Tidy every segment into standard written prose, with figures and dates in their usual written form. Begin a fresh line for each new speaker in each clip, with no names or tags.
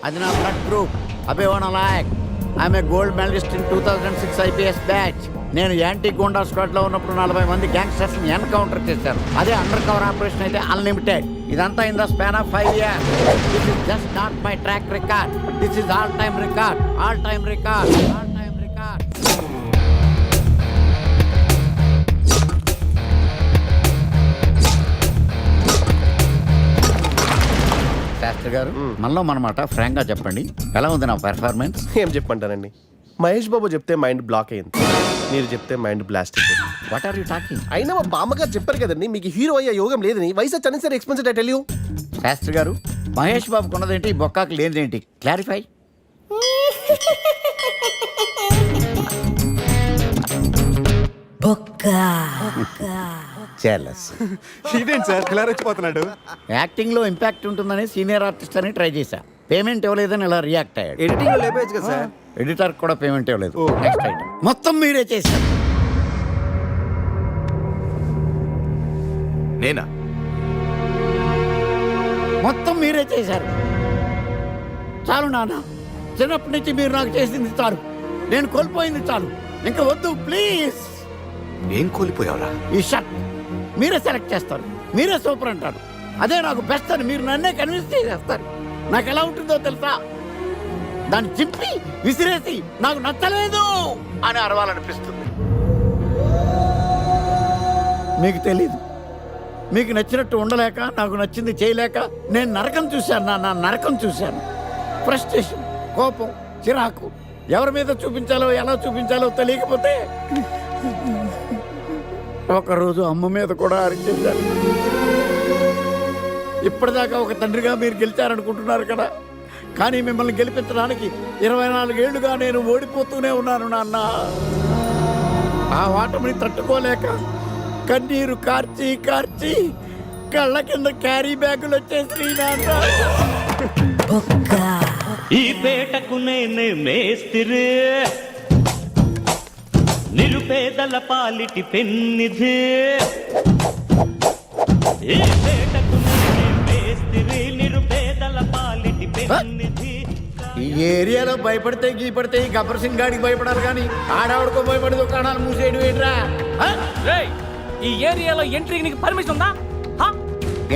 అది నా blood group. Abhinav Layak. I'm a gold medallist in 2006 IPS batch. నేను యాంటీ గోండా స్క్వాడ్ లో ఉన్నప్పుడు 40 మంది గ్యాంగ్స్టర్స్ ని ఎన్కౌంటర్ చేశాను. అదే అండర్ కవర్ ఆపరేషన్ అయితే అన్లిమిటెడ్. ఇదంతా in the span of 5 years. This is just not my track record. This is all time record. All time record. All time record. Shastri గారు, మనలో మనమాట ఫ్రాంక్ గా చెప్పండి, ఎలా ఉంది నా పెర్ఫార్మెన్స్?
ఏం చెప్పంటానండి, మహేష్ బాబు చెప్తే మైండ్ బ్లాక్ అయింది, మీరు చెప్తే మైండ్ బ్లాస్ట్ అయిపోయింది.
What are you talking?
అయినా మా బామ్మగారు చెప్పారు కదండి మీకు హీరో అయ్యే యోగం లేదని. వయసు సరే expensive I tell you.
Sastri గారు, మహేష్ బాబుకు ఉన్నదేంటి, బొక్కాకు లేనిదేంటి? క్లారిఫై.
ఇదేంటి సార్ ఇలా రెచ్చిపోతున్నాడు?
యాక్టింగ్ లో ఇంపాక్ట్ ఉంటుందని సీనియర్ ఆర్టిస్ట్ అని ట్రై చేశా. పేమెంట్ ఇవ్వలేదని ఇలా రియాక్ట్ అయ్యాడు.
ఎడిటింగ్ లో లేపేయచ్చు కదా సార్.
ఎడిటర్ కూడా పేమెంట్ ఇవ్వలేదు. నెక్స్ట్ ఐటమ్ మొత్తం మీరే చేశారు.
నేనా?
మొత్తం మీరే చేశారు. చాలు నాన్న, చిన్నప్పటి నుంచి మీరు నాకు చేసింది చాలు. నేను కోల్పోయింది చాలు. ఇంకా వద్దు ప్లీజ్.
ఏం కోల్పోయావురా?
ఈ షర్ట్ మీరే సెలెక్ట్ చేస్తారు, మీరే సూపర్ అంటారు. అదే నాకు బెస్ట్ అని మీరు నన్నే కన్విన్స్ చేసేస్తారు. నాకు ఎలా ఉంటుందో తెలుసా? దాన్ని చింపి విసిరేసి నాకు నచ్చలేదు అని అరవాలనిపిస్తుంది. మీకు తెలీదు, మీకు నచ్చినట్టు ఉండలేక, నాకు నచ్చింది చేయలేక నేను నరకం చూశాను. నా నరకం చూశాను. ఫ్రస్ట్రేషన్, కోపం, చిరాకు, ఎవరి మీద చూపించాలో ఎలా చూపించాలో తెలియకపోతే ఒకరోజు అమ్మ మీద కూడా అరిచేశాను. ఇప్పటిదాకా ఒక తండ్రిగా మీరు గెలిచారనుకుంటున్నారు కదా, కానీ మిమ్మల్ని గెలిపించడానికి 24 ఏళ్లుగా నేను ఓడిపోతూనే ఉన్నాను నాన్న. ఆ ఓటమిని తట్టుకోలేక కన్నీరు కార్చి కార్చి కళ్ళ కింద క్యారీ బ్యాగులు వచ్చేసి నాన్న.
ఈ పేటకు నేనే మేస్తిరి, నిరుపేదల పాలిటి పెన్నిధి. ఈ పేటకు నేనే మేస్తిరి, నిరుపేదల పాలిటి పెన్నిధి.
ఈ ఏరియాలో భయపడితే గీపడితే ఈ గబ్బర్ సింగ్ గాడికి భయపడాలి, కానీ ఆడవాడికో భయపడి దుకాణాలు మూసేయడం ఏంట్రా?
ఈ ఏరియాలో ఎంట్రీకి నీకు పర్మిషన్ ఉందా?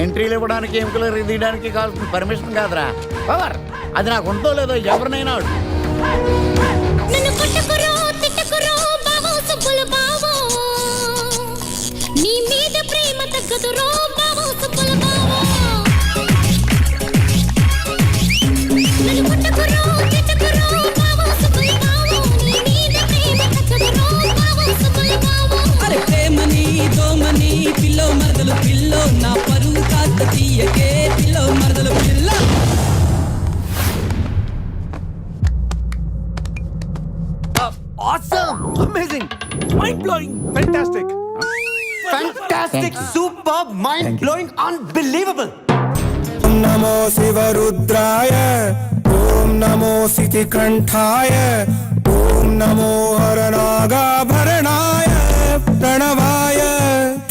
ఎంట్రీలు ఇవ్వడానికి, ఎముకలు తీయడానికి కావాల్సిన పర్మిషన్ కాదురా, పవర్. అది నాకు ఉందో లేదో ఎవరినైనా
నీ మీద ప్రేమ తగ్గదురో బావో సుబ్బుల బావో. నన్ను కొట్టకురో తిట్టకురో బావో సుబ్బుల బావో. నీ మీద ప్రేమ తగ్గదురో బావో సుబ్బుల బావో.
అరే ప్రేమని దోమని పిల్లో మరదలు పిల్లో, నా పరువు కాస్త తీయకే పిల్లో మరదలు పిల్ల.
Awesome! Amazing! Mind-blowing! Fantastic! Fantastic! Superb! Mind-blowing! Unbelievable!
Om Namo Sivarudraya. Om Namo Sitikanthaya. Om Namo Haranagabharanaya. Pranavaya.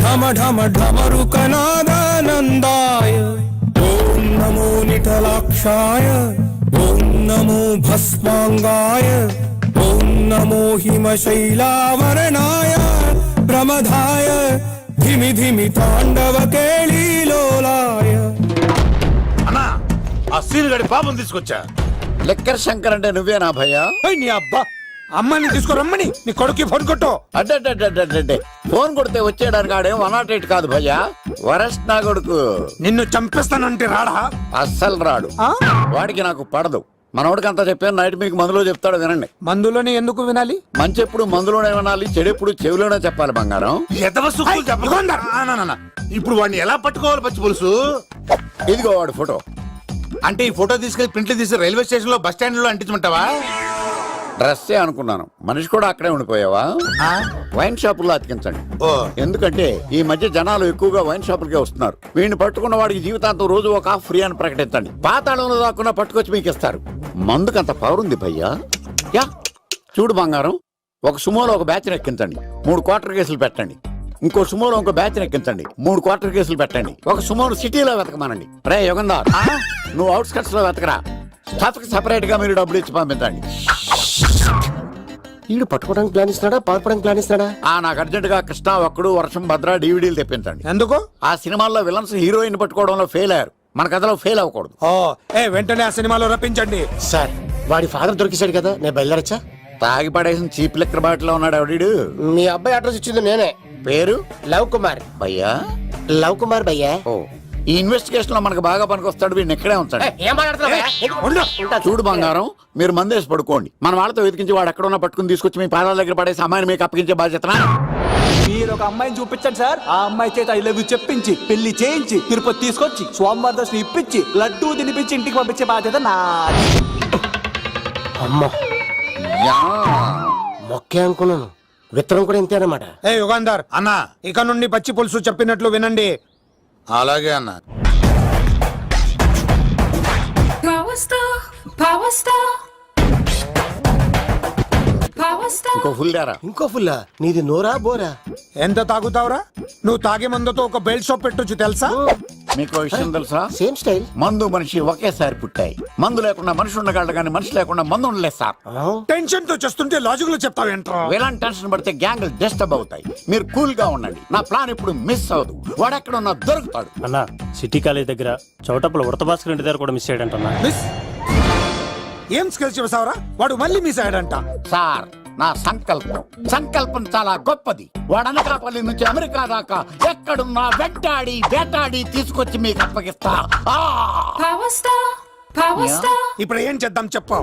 Dhama Dhama Dhamarukanadhanandaya. Om Namo Nitalakshaya. Om Namo Bhasmangaya. Om Namo Himashailavaranaaya. Pramadhaya. Dhimi Dhimi Tandava Kelilolaya.
అన్నా, ఆ scene గడి బాబుని తీసుకొచ్చా.
Liquor Shankar అంటే నువ్వేనా భయ్యా?
నీ అబ్బా, అమ్మని తీసుకురమ్మని నీ కొడుకు ఫోన్ కొట్టు.
అడ్డే ఫోన్ కొడితే వచ్చేయడానికి ఆడేం 108 కాదు భయ్యా, వరస్ట్ నా కొడుకు.
నిన్ను చంపేస్తానంటే రాడా?
అస్సలు రాడు. వాడికి నాకు పడదు. మనోడికి అంతా చెప్పాను, నైట్ మీకు మందులో చెప్తాడు వినండి.
మందులోనే ఎందుకు వినాలి?
మంచి ఎప్పుడు మందులోనే వినాలి, చెడు ఎప్పుడు చెవిలోనే చెప్పాలి బంగారం.
ఇప్పుడు వాడిని ఎలా పట్టుకోవాలి పచ్చి పులుసు?
ఇదిగో వాడు ఫోటో.
అంటే ఈ ఫోటో తీసుకెళ్లి ప్రింట్లు తీసి రైల్వే స్టేషన్ లో బస్ స్టాండ్ లో అంటించమంటావా?
డ్రెస్సే అనుకున్నాను, మనిషి కూడా అక్కడే ఉండిపోయావా? వైన్ షాపుల్లో అతికించండి. ఎందుకంటే ఈ మధ్య జనాలు ఎక్కువగా వైన్ షాపులకే వస్తున్నారు. వీడిని పట్టుకున్న వాడికి జీవితాంతం రోజు ఒక ఆఫ్ ఫ్రీ అని ప్రకటించండి. పాతాళంలో దాక్కున్నా పట్టుకొచ్చి మీకు ఇస్తారు. మందుకంత పవర్ ఉంది భయ్యా. యా చూడు బంగారం, ఒక సుమోలో ఒక బ్యాచ్ ఎక్కించండి, 3 క్వార్టర్ కేసులు పెట్టండి. ఇంకో సుమోలో ఇంకో బ్యాచ్ ఎక్కించండి, 3 క్వార్టర్ కేసులు పెట్టండి, ఒక సుమోను సిటీలో వెతకమానండి. రే యుగంధర్, నువ్వు అవుట్స్కట్స్ లో వెతకరా, స్టాఫ్ కి సెపరేట్ గా మీరు డబ్బులు ఇచ్చి పంపించండి.
వీడు పట్టుకోవడానికి ప్లాన్ ఇస్తున్నాడా, పారిపోవడానికి ప్లాన్ ఇస్తున్నాడా?
నాకు అర్జెంట్ గా కృష్ణ, ఒక్కడు, వర్షం, భద్ర డివిడీలు తెప్పించండి.
ఎందుకు?
ఆ సినిమాల్లో విలన్స్ హీరోయిన్ పట్టుకోవడంలో ఫెయిల్ అయ్యారు, మన కథలో ఫెయిల్ అవ్వకూడదు.
ఓ వెంటనే ఆ సినిమాలో రప్పించండి.
సార్ వాడి ఫాదర్ దొరికేశాడు కదా, నేను బయలుదేరచ్చా?
తాగి పడేసిన చీప్ లెక్కర్ బాటిలో ఉన్నాడు ఎవడీడు.
మీ అబ్బాయి అడ్రస్ ఇచ్చింది నేనే.
పేరు
లవ్ కుమార్.
భయ్యా?
లవ్ కుమార్ భయ్యా.
ఓ, ఈ ఇన్వెస్టిగేషన్ లో మనకు బాగా పనికొస్తాడు, వీడిని ఎక్కడే ఉంచండి.
ఏం మాట్లాడుతున్నావు?
చూడు బంగారం, మీరు మందేసి పడుకోండి, మన వాళ్ళతో వెతికించి వాడు ఎక్కడ ఉన్నా పట్టుకుని తీసుకొచ్చి మీ పాదాల దగ్గర పడేసి అమ్మాయిని మీకు అప్పగించే బాధ్యతనా?
మీరు ఒక అమ్మాయిని చూపించండి సార్. ఆ అమ్మాయి చేత ఐ లవ్ యూ చెప్పించి పెళ్లి చేయించి తిరుపతి తీసుకొచ్చి స్వామివారి దర్శనం ఇప్పించి లడ్డూ తినిపించి ఇంటికి పంపించే బాధ్యత నాది.
అమ్మా మొక్కే అనుకున్నాను, విత్తనం కూడా ఇంతే అన్నమాట.
ఏ యుగాంధర్
అన్నా
ఇక నుండి పచ్చి పులుసు చెప్పినట్లు వినండి.
అలాగే అన్న.
ఇంకో ఫుల్ దారా.
ఇంకో ఫుల్లా? నీది నోరా బోరా?
ఎంత తాగుతావురా? నువ్వు తాగే మందుతో ఒక బెల్ట్ షాప్ పెట్టొచ్చు తెలుసా?
మీకు విషయం తెలుసా?
Same style.
మందు మనిషి ఒకేసారి పుట్టాయి. మందు లేకుండా మనిషి ఉండగలడు కానీ మనిషి లేకుండా మందు ఉండలేదు సార్.
టెన్షన్ తో చేస్తుంటే లాజిక్ లో చెప్తావేంట్రా?
ఎలాంటి టెన్షన్ పడితే గ్యాంగులు డిస్టర్బ్ అవుతాయి. మీరు కూల్ గా ఉండండి, నా ప్లాన్ ఇప్పుడు మిస్ అవ్వదు. వాడు ఎక్కడ ఉన్నా దొరుకుతాడు.
అన్నా సిటీ కాలేజ్ దగ్గర చౌటప్పుల ఉడత భాస్కర్ ఇంటి దగ్గర కూడా మిస్ అయ్యాడంటన్నా.
మిస్ ఏం స్కిల్స్ చేసావురా? వాడు మళ్ళీ మిస్ అయ్యాడంట.
సార్, నా సంకల్పం చాలా గొప్పది. వాడు అనకాపల్లి నుంచి అమెరికా దాకా ఎక్కడున్నా వెంటాడి వేటాడి తీసుకొచ్చి మీకు అప్పగిస్తా.
ఇప్పుడు ఏం చేద్దాం చెప్పు.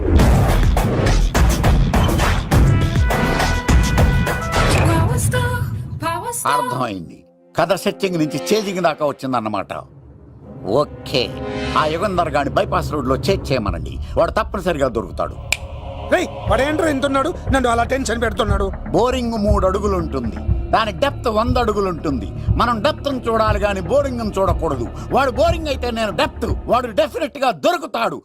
అర్థమైంది. కథ సెట్టింగ్ నుంచి చేజింగ్ దాకా వచ్చిందన్నమాట. ఓకే, ఆ యుగంధర్ గాని బైపాస్ రోడ్ లో చెక్ చేయమనండి, వాడు తప్పనిసరిగా దొరుకుతాడు.
రేయ్ వాడేంట్రా ఇంతున్నాడు, నన్ను అలా టెన్షన్ పెడుతున్నాడు.
బోరింగ్ 3 అడుగులు ఉంటుంది, దాని డెప్త్ 100 అడుగులు ఉంటుంది. మనం డెప్త్ చూడాలి గాని బోరింగ్ చూడకూడదు. వాడు బోరింగ్ అయితే నేను డెప్త్. వాడు డెఫినెట్ గా దొరుకుతాడు.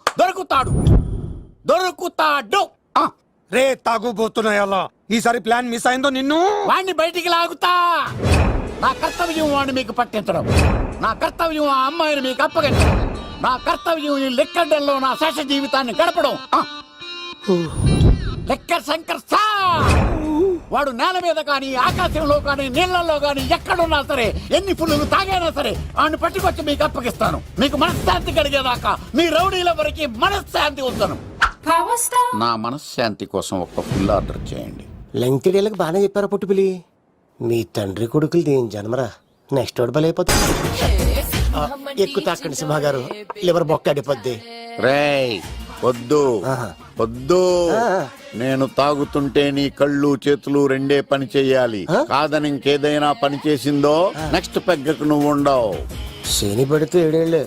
రే తాగుబోతున్నాయి అలా. ఈసారి ప్లాన్ మిస్ అయిందో నిన్ను
వాడిని బయటికి లాగుతా. నా కర్తవ్యం వాడిని మీకు పట్టించడం, నా కర్తవ్యం ఆ అమ్మాయిని మీకు అప్పగించడం, నా కర్తవ్యం ఈ లెక్కడ్డల్లో నా శేష జీవితాన్ని గడపడం. లెక్కర్ శంకర్ సార్, వాడు నేల మీద కానీ ఆకాశంలో కానీ నీళ్లలో కానీ ఎక్కడున్నా సరే, ఎన్ని పుల్లులు తాగైనా సరే వాడిని పట్టుకొచ్చి మీకు అప్పగిస్తాను. మీకు మనశ్శాంతి కలిగేదాకా మీ రౌడీల వరకు మనశ్శాంతి ఉంచను. నా మనశ్శాంతి కోసం ఒక్క ఫుల్ ఆర్డర్ చేయండి.
లెంగ్త్ డేలకు బాగానే చెప్పారా పుట్టుపిలి? మీ తండ్రి కొడుకులు దేని జన్మరా, నెక్స్ట్ వాడు బలైపోతుంది. ఎక్కువ తాకండి సింహ గారు, లివర్ బొక్క అడిపోద్ది.
రేయ్ వద్దు, నేను తాగుతుంటే నీ కళ్ళు చేతులు రెండే పని చెయ్యాలి. కాదని ఇంకేదైనా పని చేసిందో నెక్స్ట్ పెగ్గకు నువ్వు ఉండవు.
శని పడితే 7 ఏళ్ళే,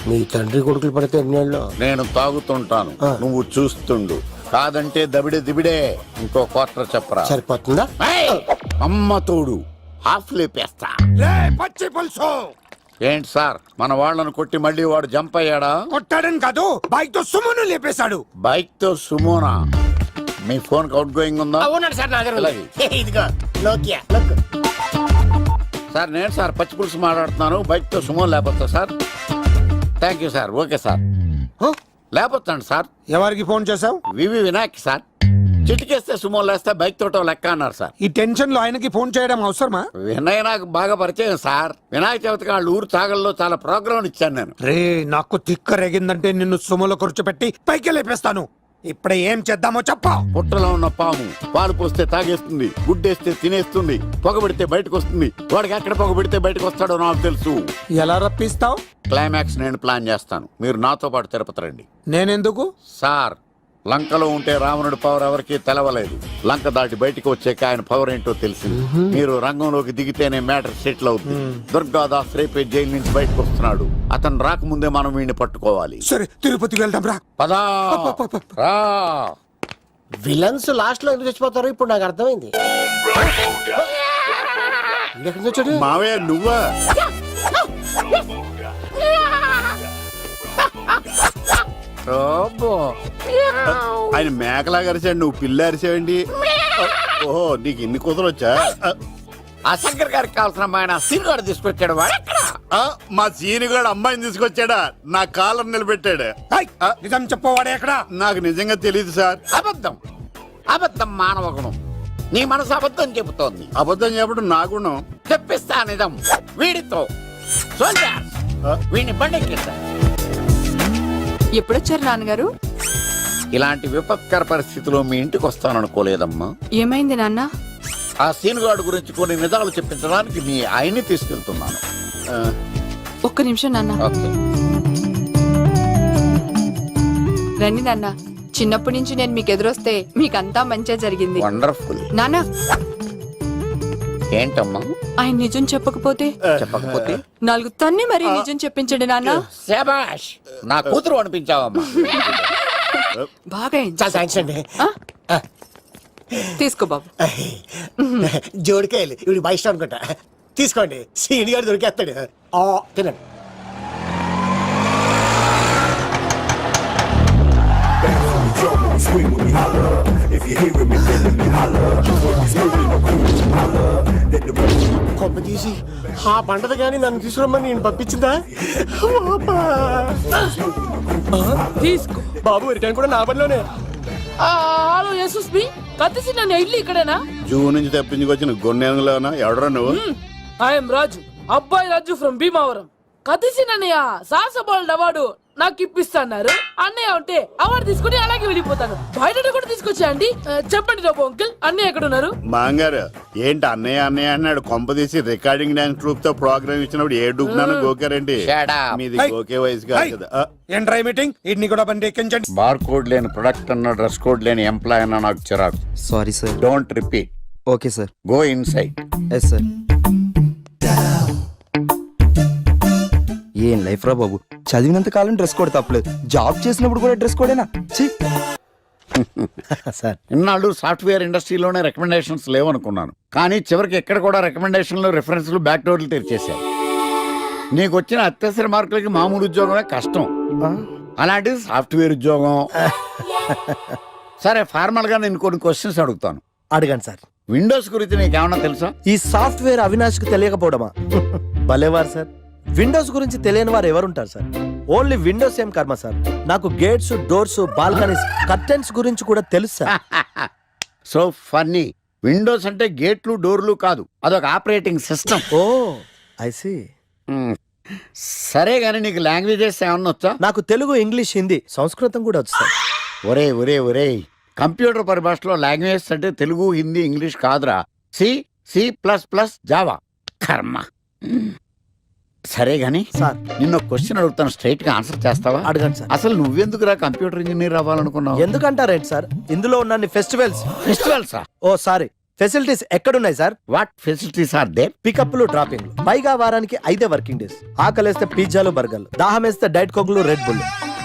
మీ తండ్రి కొడుకులు పడితే 8 ఏళ్ళు.
నేను తాగుతుంటాను, నువ్వు చూస్తుండు. కాదంటే దబిడే దిబిడే. ఇంకో క్వార్టర్ చెప్పరా?
సరిపోతుందా?
అమ్మ తోడు హాఫ్ లేపేస్తా.
పచ్చి పులుసు
ఏంటి సార్, మన వాళ్ళను కొట్టి మళ్ళీ వాడు జంప్ అయ్యాడా?
కొట్టాడని కాదు, బైక్ తో సుమ్మును లేపేశాడు.
బైక్ తో సుమోనా? మీ ఫోన్ అవుట్ గోయింగ్ ఉందా?
ఇదిగో నోకియా.
సార్ నేను సార్ పచ్చి పులుసు మాట్లాడుతున్నాను. బైక్ తో సుమో లేకపోతా sir? Thank you sir. Okay sir, లేకపోతాను సార్.
ఎవరికి ఫోన్ చేసావు?
వివి వినాయక్ సార్. చిటికేస్తే సుమో లేస్తే బైక్ తోటో లెక్క అన్నారు సార్.
ఈ టెన్షన్ లో ఆయనకి ఫోన్ చేయడం అవసరమా?
వినయ్ నాకు బాగా పరిచయం సార్. వినాయక చవితికి వాళ్ళ ఊరు చాగల్లో చాలా ప్రోగ్రాం ఇచ్చాను నేను.
రే నాకు తిక్క రేగిందంటే నిన్ను సుమలో కూర్చోపెట్టి పైకి లేపేస్తాను. ఇప్పుడే ఏం చేద్దామో చెప్పా.
పుట్టలో ఉన్న పాము పాలు పోస్తే తాగేస్తుంది, గుడ్డేస్తే తినేస్తుంది, పొగబెడితే బయటకు వస్తుంది. వాడికి ఎక్కడ పొగబెడితే బయటకు వస్తాడో నాకు తెలుసు.
ఎలా రప్పిస్తావు?
క్లైమాక్స్ నేను ప్లాన్ చేస్తాను, మీరు నాతో పాటు తిరుపతి రండి.
నేనెందుకు?
సార్, లంకలో ఉంటే రావణుడి పవర్ ఎవరికి తెలవలేదు. లంక దాటి బయటకు వచ్చాక ఆయన పవర్ ఏంటో తెలిసింది. మీరు రంగంలోకి దిగితేనే మ్యాటర్ సెటిల్ అవుతుంది. దుర్గాదాస్ రేపే జైలు నుంచి బయటకు వస్తున్నాడు. అతను రాకముందే మనం వీడిని పట్టుకోవాలి.
సరే తిరుపతికి వెళ్దాం రా.
పదా రా.
విలన్స్ లాస్ట్ లో ఎందుకు చచ్చిపోతారో ఇప్పుడు నాకు అర్థమైంది.
మావయ్య నువ్వా? ఆయన మేకలా అరిచాడు, నువ్వు పిల్ల అరిచావండి. ఓహో, నీకు ఇన్ని కుదరొచ్చా? ఆ శంకర్ గారికి కావాల్సిన అమ్మాయి సీనుగాడు తీసుకొచ్చాడు. వాడు ఎక్కడ?
మా సీనుగాడు అమ్మాయిని తీసుకొచ్చాడా, నా కాలర్ నిలబెట్టాడు.
ఏయ్, నిజం చెప్పవాడే ఎక్కడ?
నాకు నిజంగా తెలియదు సార్.
అబద్ధం. అబద్ధం మానవ గుణం. నీ మనసు అబద్ధం చెబుతోంది.
అబద్ధం చెప్పడం నా గుణం.
తెప్పిస్తా నిజం వీడితో. సోల్జర్, వీడిని బండెక్కిస్తా.
ఎప్పుడొచ్చారు నాన్నగారు?
ఇలాంటి విపత్కర పరిస్థితిలో మీ ఇంటికి వస్తాననుకోలేదమ్మా.
ఏమైంది నాన్న?
ఆ సీనుగాడు గురించి కొన్ని నిజాలు చెప్పించడానికి మీ ఆయన్ని తీసుకెళ్తున్నాను.
ఒక్క నిమిషం నాన్న.
ఓకే.
రండి నాన్న. చిన్నప్పటి నుంచి నేను మీకు ఎదురొస్తే మీకంతా మంచిగా జరిగింది.
వండర్ఫుల్.
నాన్న,
ఏంటమ్మా?
ఆయన నిజం చెప్పకపోతే
చెప్పకపోతే
4 తన్ని మరి నిజం చెప్పించండి నాన్న.
శభాష్, నా కూతురు అనిపించావమ్మా.
బాగా అయింది.
చాలా థ్యాంక్స్ అండి.
తీసుకో బాబు.
జోడికాయలు ఇవి బాగా ఇష్టం అనుకుంటా. తీసుకోండి, సీని గారు దొరికేస్తాడు. తినండి. కొమ్మ తీసి ఆ పంటది కానీ నన్ను తీసుకురమ్మని నేను పంపించిందా?
తీసుకో
బాబు రిటర్న్ కూడా నా పనిలోనే.
హలో యశస్వి, కత్తిసి నన్ను ఇల్లు ఇక్కడేనా?
జూ నుంచి తప్పించుకొచ్చిన గొన్నెలోనా? ఎవడరా నువ్వు?
ఐఎమ్ రాజు, అబ్బాయి రాజు ఫ్రమ్ భీమావరం. కత్తిసి నన్నయ్య సాహసబాల్ అవార్డు నాకు ఇప్పిస్తాన్నారు. అన్నయ్య ఉంటే అవార్డు తీసుకుని అలాగే వెళ్ళిపోతాను. బయట కూడా తీసుకొచ్చా అండి. చెప్పండి రాబు అంకుల్, అన్నయ్య ఎక్కడ ఉన్నారు?
మాంగారు ఏంటి అన్నయ్య అన్నయ్య అన్నాడు? కొంప తీసి రికార్డింగ్ డాన్స్ ట్రూప్ తో ప్రోగ్రామ్ ఇచ్చినప్పుడు ఏ డూబ్నాను గోకారండి?
Shut up.
మీది గోకే వయసు కాదు కదా.
ఏంట్రై మీటింగ్? ఇడ్ని కూడా బండి ఎక్కించండి.
బార్ కోడ్ లేని ప్రొడక్ట్ అన్న, డ్రెస్ కోడ్ లేని ఎంప్లాయ్ అన్న నాకు చిరాకు.
Sorry sir.
Don't repeat.
Okay sir.
Go inside.
Yes sir. ఏం లైఫ్ రా బాబు, చదివినంత కాలం డ్రెస్ కోడ్ తప్పలేదు, జాబ్ చేసినప్పుడు కూడా డ్రెస్ కోడేనా?
సార్
ఇన్నాళ్ళు సాఫ్ట్వేర్ ఇండస్ట్రీలోనే రికమెండేషన్స్ లేవనుకున్నాను, కానీ చివరికి ఎక్కడ కూడా రికమెండేషన్లు, రిఫరెన్స్లు, బ్యాక్ డోర్లు తెరిచేశారు. నీకు వచ్చిన అత్యవసర మార్కులకి మామూలు ఉద్యోగమే కష్టం, అలాంటిది సాఫ్ట్వేర్ ఉద్యోగం. సరే, ఫార్మల్ గా నేను కొన్ని క్వశ్చన్స్ అడుగుతాను.
అడగండి సార్.
విండోస్ గురించి నీకేమన్నా తెలుసా?
ఈ సాఫ్ట్వేర్ అవినాష్కి తెలియకపోవడమా? భలేవారు సార్. విండోస్ గురించి తెలియని వారు ఎవరుంటారు సార్? ఓన్లీ విండోస్ ఏం కర్మ సార్, నాకు గేట్స్, డోర్స్, బాల్కనీస్, కర్టెన్స్ గురించి కూడా తెలుసు సార్.
So funny. విండోస్ అంటే గేట్లు, డోర్లు కాదు, అదొక operating system.
Oh I see.
సరే గానీ నీకు లాంగ్వేజెస్ ఏమన్నా వచ్చా?
నాకు తెలుగు, ఇంగ్లీష్, హిందీ, సంస్కృతం కూడా వచ్చు సార్.
ఒరే కంప్యూటర్ పరిభాషలో లాంగ్వేజెస్ అంటే తెలుగు, హిందీ, ఇంగ్లీష్ కాదురా. C++, Java. కర్మ. సరే గానీ
సార్
నిన్న క్వశ్చన్ అడుగుతాను, స్ట్రైట్ గా ఆన్సర్ చేస్తావా?
అడగండి సార్.
అసలు నువ్వెందుకురా కంప్యూటర్ ఇంజనీర్ అవ్వాలనుకున్నావు?
ఎందుకంటారేంటి సార్, ఇందులో ఉన్న
ఫెస్టివల్సా?
ఓ సారీ, ఫెసిలిటీస్ ఎక్కడున్నాయి sir?
What facilities are there?
పికప్లు, డ్రాపింగ్లు, పైగా వారానికి 5 వర్కింగ్ డేస్. ఆకలేస్తే పిజ్జాలు, బర్గర్లు, దాహం వేస్తే డైట్ కోక్లు, రెడ్ బుల్,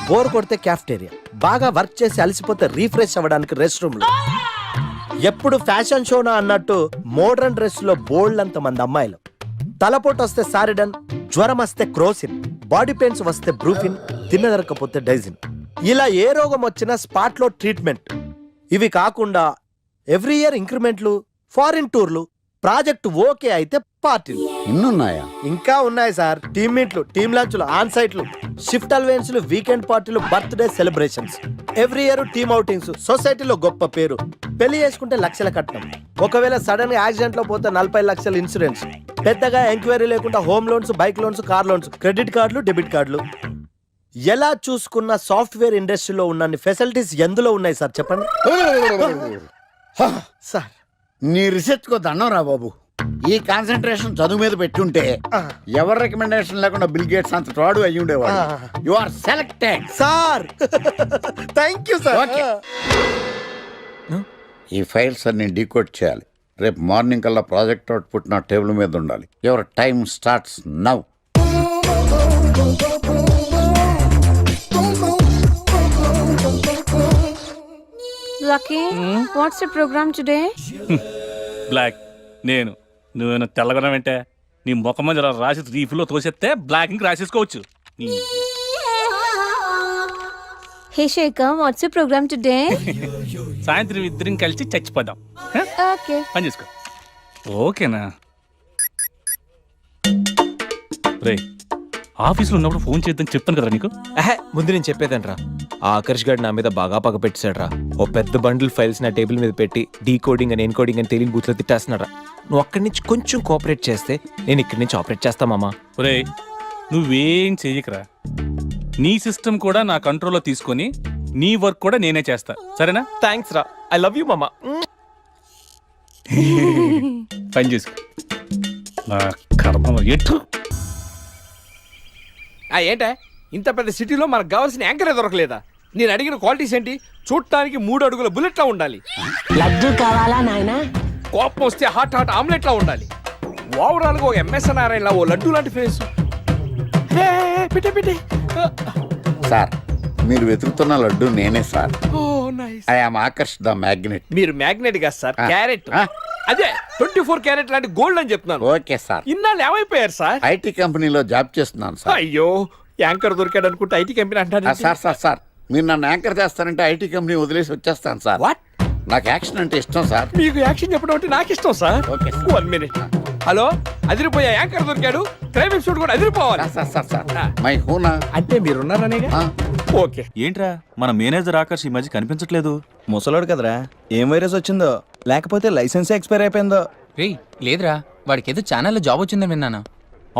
బోర్ కొడితే క్యాఫ్టేరియా, బాగా వర్క్ చేసి అలసిపోతే రీఫ్రెష్ అవ్వడానికి రెస్ట్ రూమ్లు. ఎప్పుడు ఫ్యాషన్ షోనా అన్నట్టు మోడర్న్ డ్రెస్ లో బోల్డ్ అంత మంది అమ్మాయిలు. తలపోటు వస్తే సారిడన్, జ్వరం వస్తే క్రోసిన్, బాడీ పెయిన్స్ వస్తే బ్రూఫిన్, తిన్నదరకపోతే డైజిన్. ఇలా ఏ రోగం వచ్చినా స్పాట్ లో ట్రీట్మెంట్. ఇవి కాకుండా ఎవ్రీ ఇయర్ ఇంక్రిమెంట్లు, ఫారిన్ టూర్లు, ప్రాజెక్ట్ ఓకే అయితే పార్టీలు.
ఇన్నున్నాయా?
ఇంకా ఉన్నాయి సార్. టీమ్ మీట్లు, టీమ్ లంచ్లు, ఆన్ సైట్లు, షిఫ్ట్ అలవెన్స్లు, వీకెండ్ పార్టీలు, birthday celebrations, every year team outings, సొసైటీలో గొప్ప పేరు. పెళ్లి చేసుకుంటే లక్షల కట్నం, ఒకవేళ సడన్ గా యాక్సిడెంట్ లో పోతే 40 లక్షల ఇన్సూరెన్స్, పెద్దగా ఎంక్వైరీ లేకుండా home loans, bike loans, car loans, credit కార్డులు, డెబిట్ కార్డులు. ఎలా చూసుకున్న సాఫ్ట్వేర్ ఇండస్ట్రీలో ఉన్న ఫెసిలిటీస్ ఎందులో ఉన్నాయి సార్ చెప్పండి.
సార్ నీ రీసెర్చ్ కో దండం రా బాబు. ఈ కాన్సన్ట్రేషన్ చదువు మీద పెట్టుంటే ఎవరి రికమెండేషన్ లేకుండా బిల్ గేట్స్ అంత ట్రాడు అయ్యి ఉండేవాడు. You are selected
sir. Thank you sir.
Okay, ఈ ఫైల్స్ అన్ని డీకోడ్ చేయాలి. రేపు మార్నింగ్ కల్లా ప్రాజెక్ట్ అవుట్పుట్ నా టేబుల్ మీద ఉండాలి. Your time starts now.
Lucky, what's the program today?
బ్లాక్. నువ్వేనా తెల్లగొన వెంటే నీ ముఖం మీద రాసి రీఫ్లో తోసేస్తే బ్లాక్ ఇంక రాసేసుకోవచ్చు.
Hey Shekhar, what's the program today?
సాయంత్రం ఇద్దరం కలిసి చచ్చిపోదాం.
Okay.
పని చేసుకో. ఓకేనా? రే ఆఫీస్లో ఉన్నప్పుడు ఫోన్ చేద్దాం చెప్తాను కదా నీకు.
ముందు నేను చెప్పేదంట్రా, ఆ ఆకర్ష్ గారు నా మీద బాగా పగ పెట్టాడురా. ఓ పెద్ద బండిల్ ఫైల్స్ నా టేబుల్ మీద పెట్టి డీకోడింగ్ అని ఎన్కోడింగ్ అని తెలియని బూత్లో తిట్టేస్తున్నారా. నువ్వు అక్కడి నుంచి కొంచెం కోఆపరేట్ చేస్తే నేను ఇక్కడి నుంచి ఆపరేట్ చేస్తా మామా.
రే నువ్వేం చెయ్యకరా, నీ సిస్టమ్ కూడా నా కంట్రోల్లో తీసుకొని నీ వర్క్ కూడా నేనే చేస్తా, సరేనా?
థ్యాంక్స్ రా, ఐ లవ్ యూ మామా.
పని చేసుకో. నా కర్మ ఎటు.
ఏంటే ఇంత పెద్ద సిటీలో మనకు కావాల్సిన యాంకరే దొరకలేదా? నేను అడిగిన క్వాలిటీస్ ఏంటి? చూడటానికి 3 అడుగుల బుల్లెట్లా ఉండాలి,
లడ్డు కావాలా నాయనా?
కోపం వస్తే హాట్ హాట్ ఆమ్లెట్ లా ఉండాలి, ఓవరాల్ గా ఒక ఎంఎస్ నారాయణ ఓ లడ్డు లాంటి ఫేస్. పెట్టే
సార్ మీరు వెతుకుతున్న లడ్డు నేనే sir.
Oh nice.
I am Akarsh the magnet.
మీరు మ్యాగ్నెట్ గా సార్, క్యారెట్. అదే 24 క్యారెట్ లాంటి గోల్డ్ అని చెప్తున్నాను.
Okay sir.
ఇన్నాళ్ళు ఏమైపోయారు సార్?
ఐటీ కంపెనీలో జాబ్ చేస్తున్నాను సార్.
అయ్యో యాంకర్ దొరికాడు అనుకుంటే ఐటీ కంపెనీ అంటారు.
సార్ మీరు నన్ను యాంకర్ చేస్తానంటే ఐటీ కంపెనీ వదిలేసి వచ్చేస్తాను సార్.
వాట్?
నాకు యాక్షన్ అంటే ఇష్టం సార్.
మీకు యాక్షన్ చెప్పడం అంటే నాకు ఇష్టం sir.
Okay sir.
1 minute. Hello, అదిరిపోయా యాంకర్ దొరికాడు, క్రైమ్ ఎపిసోడ్ కూడా అదిరిపోవాలి.
సార్ మై హూనా
అంటే మీరున్నారనేగా. ఓకే.
ఏంట్రా మన మేనేజర్ ఆకర్ష్ ఈ మధ్య కనిపించట్లేదు?
ముసలోడు కదరా, ఏం వైరస్ వచ్చిందో లేకపోతే లైసెన్స్ ఎక్స్పైర్ అయిపోయిందో.
లేదురా, వాడికి ఏదో ఛానల్లో జాబ్ వచ్చిందని విన్నాను.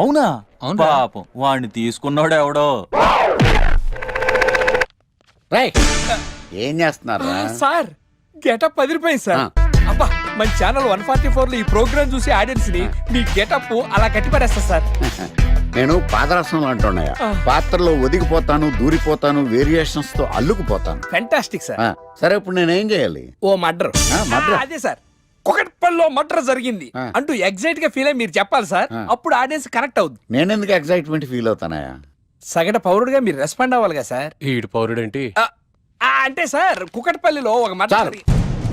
అవునా? అవును పాపం, వాడిని తీసుకున్నాడు ఎవడో.
రైట్. ఏం చేస్తున్నారు
సార్ గెటప్ అదిరిపోయింది సార్. అబ్బా మన ఛానల్ 144 లో ఈ ప్రోగ్రామ్ చూసి ఆడియన్స్ ని మీ గెటప్ అలా కట్టిపడేస్తా సార్.
నేను పాదరసం అంటున్నాయా, పాత్రలో ఒదిగిపోతాను, దూరిపోతాను, వేరియేషన్స్ తో అల్లుకుపోతాను.
Fantastic sir.
సరే ఇప్పుడు నేనేం చేయాలి?
ఓ మర్డర్. అదే సార్, కుకట్పల్లిలో మర్డర్ జరిగింది అంటూ ఎగ్జైట్ గా ఫీల్ అయ్యి మీరు చెప్పాలి సార్. అప్పుడు ఆడియన్స్ కనెక్ట్ అవుద్ది.
నేనెందుకు ఎగ్జైట్మెంట్ ఫీల్ అవుతానయా?
సగటు పౌరుడుగా మీరు రెస్పాండ్ అవ్వాలిగా సార్.
ఈడు పౌరుడు ఏంటి?
అంటే సార్ కుకట్పల్లిలో ఒక మర్డర్.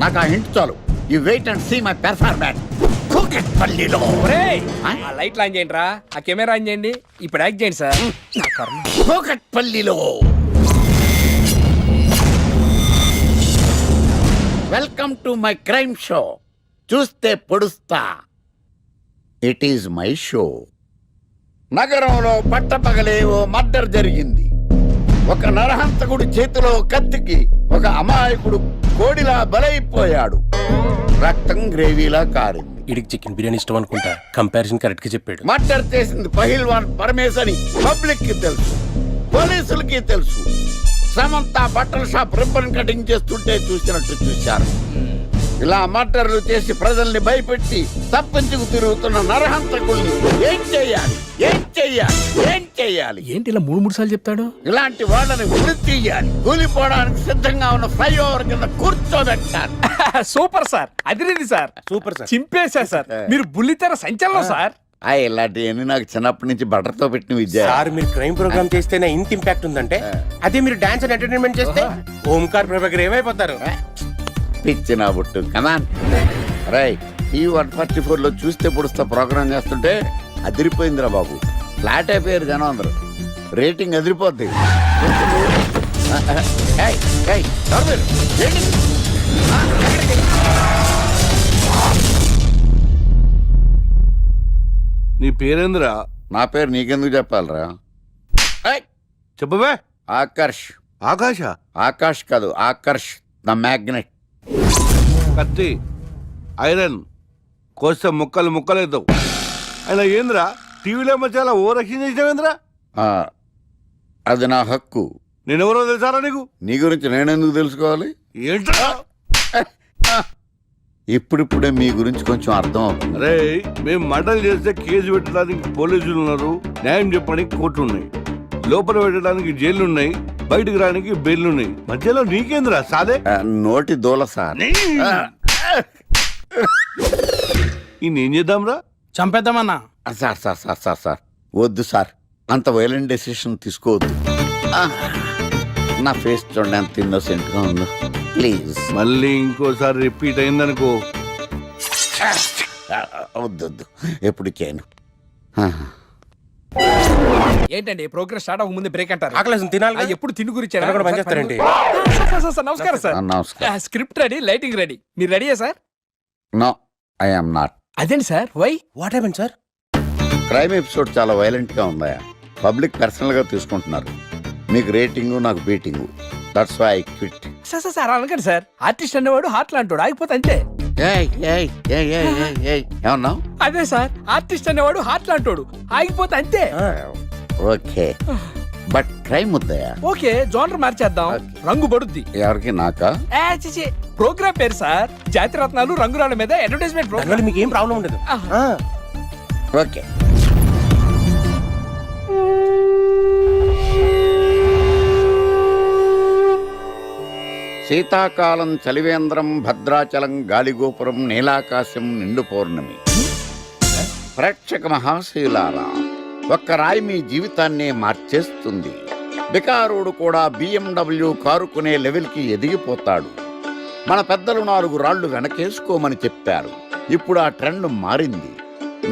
నాకు ఆ హింట్ చాలు. You wait and see my performance. కుకట్పల్లిలో
ఆ లైట్ ఆన్ చేయండి రా, ఆ కెమెరా ఆన్ చేయండి, ఇప్పుడు యాక్ట్ చేయండి సార్.
కుకట్పల్లిలో. Welcome to my crime show. చూస్తే పొడుస్తా. It is my show. నగరంలో పట్టపగలే ఓ మర్డర్ జరిగింది. ఒక నరహంతకుడి చేతిలో కత్తికి ఒక అమాయకుడు కోడిలా బలైపోయాడు. రక్తం గ్రేవీలా కారింది.
ఇడికి చికెన్ బిర్యానీ ఇష్టం అనుకుంటా, కంపారిజన్ కరెక్ట్ గా చెప్పాడు.
మర్డర్ చేసింది పహిల్వాన్ పరమేశ్ అని పబ్లిక్ కి తెలుసు, పోలీసులకి తెలుసు. సమంత బట్టల షాప్ రిబ్బన్ కటింగ్ చేస్తుంటే చూసినట్టు చూశారు. ఇలా మర్డర్లు చేసి ప్రజల్ని భయపెట్టి తప్పించుకు తిరుగుతున్న నరహంతకుల్ని ఏం చెయ్యాలి, ఏం చెయ్యాలి, ఏం చెయ్యాలి?
ఏంటి ఇలా 3 సార్లు చెప్తాడు?
ఇలాంటి వాళ్ళని ఉరి తీయాలి. కూలిపోవడానికి సిద్ధంగా ఉన్న ఫ్లైఓవర్ కింద కూర్చోబెట్టాలి.
సూపర్ సార్, అదిరింది సార్.
Super sir.
చింపేశా సార్, మీరు బుల్లితెర సంచలనం సార్.
ఇలాంటివన్నీ నాకు చిన్నప్పటి నుంచి బట్టర్తో పెట్టిన విద్య.
సార్ మీరు క్రైమ్ ప్రోగ్రామ్ చేస్తేనే ఇంత ఇంపాక్ట్ ఉందంటే, అదే మీరు డాన్స్ అండ్ ఎంటర్టైన్మెంట్ చేస్తే ఓంకార్ ప్రభాకర్ ఏమైపోతారు?
పిచ్చి నా బుట్టు కమాన్. రైట్. ఈ 144 చూస్తే పొడుస్తా ప్రోగ్రామ్ చేస్తుంటే అదిరిపోయిందిరా బాబు. ఫ్లాట్ అయిపోయారు జనం అందరూ. రేటింగ్ అదిరిపోద్ది.
నీ పేరేంద్రా?
నా పేరు నీకెందుకు చెప్పాలరా?
చెప్పవే.
ఆకర్ష్.
ఆకాశ?
ఆకాష్ కాదు, ఆకర్ష్ ద మ్యాగ్నెట్.
కత్తి, ఐరన్ కోస్తే ముక్కలు ముక్కలేద్దావు. అయినా ఏంద్రా టీవీలో చాలా ఓ రక్షణ చేసినావేంద్రా?
అది నా హక్కు.
నేనెవరో తెలుసారా నీకు?
నీ గురించి నేనెందుకు తెలుసుకోవాలి?
ఏంట్రా?
ఇప్పుడిప్పుడే మీ గురించి కొంచెం అర్థం అవుతుంది.
అరే మేము మర్డర్ చేస్తే కేసు పెట్టడానికి పోలీసులు ఉన్నారు, న్యాయం చెప్పడానికి కోర్టు ఉన్నాయి, లోపల పెట్టడానికి జైలు ఉన్నాయి, బయటకు రానికి బెయిల్ ఉన్నాయి. మధ్యలో నీకేంద్రా సాదే?
నోటి దూల సార్.
ఏం చేద్దాంరా?
చంపేద్దామన్నా.
Sir sir sir sir sir వద్దు సార్, అంత వైలెంట్ డెసిషన్ తీసుకోవద్దు. నా ఫేస్ చూడండి ఎంత ఇన్నోసెంట్ గా ఉందో. ప్లీజ్.
మళ్ళీ ఇంకోసారి రిపీట్ అయిందనుకో.
వద్దు, ఎప్పుడు చేయను.
ఏంటండి ప్రోగ్రెస్ స్టార్ట్ అవ్వక ముందే బ్రేక్ అంటారు?
ఆకలేసం తినాలి.
ఎప్పుడు తిండి గురించి
పనిచేస్తారండి.
నమస్కారం సార్.
నమస్కారం.
Script ready, lighting ready. మీరు రెడీయా sir?
No, I am not.
అదేంటి sir, why?
What happened sir?
Crime episode చాలా వైలెంట్ గా ఉందా? పబ్లిక్ పర్సనల్ గా తీసుకుంటున్నారు. మీకు రేటింగ్, నాకు beating. That's why I quit.
Sir అనకండి సార్. ఆర్టిస్ట్ అనేవాడు హార్ట్ లాంటాడు, ఆగిపోతే అంతే.
ఏమన్నావు?
అదే సార్, ఆర్టిస్ట్ అనేవాడు హార్ట్ లాంటాడు, ఆగిపోతే అంతే.
ఓకే, బట్ క్రైమ్ వద్దయా?
ఓకే, జోనర్ మార్చేద్దాం. రంగు పడుద్ది.
ఎవరికి? నాకా?
ప్రోగ్రామ్ పేరు సార్ జాతి రత్నాలు రంగురాళ్ళ మీద అడ్వర్టైజ్మెంట్ ప్రోగ్రామ్.
మీకు ఏం ప్రాబ్లం ఉండదు.
ఓకే. శీతాకాలం చలివేంద్రం, భద్రాచలం గాలిగోపురం, నీలాకాశం, నిండు పౌర్ణమి. ప్రేక్షక మహాశీలారా, ఒక్క రాయి మీ జీవితాన్నే మార్చేస్తుంది. బికారుడు కూడా BMW కారు కొనే లెవెల్కి ఎదిగిపోతాడు. మన పెద్దలు 4 రాళ్లు వెనకేసుకోమని చెప్పారు. ఇప్పుడు ఆ ట్రెండ్ మారింది.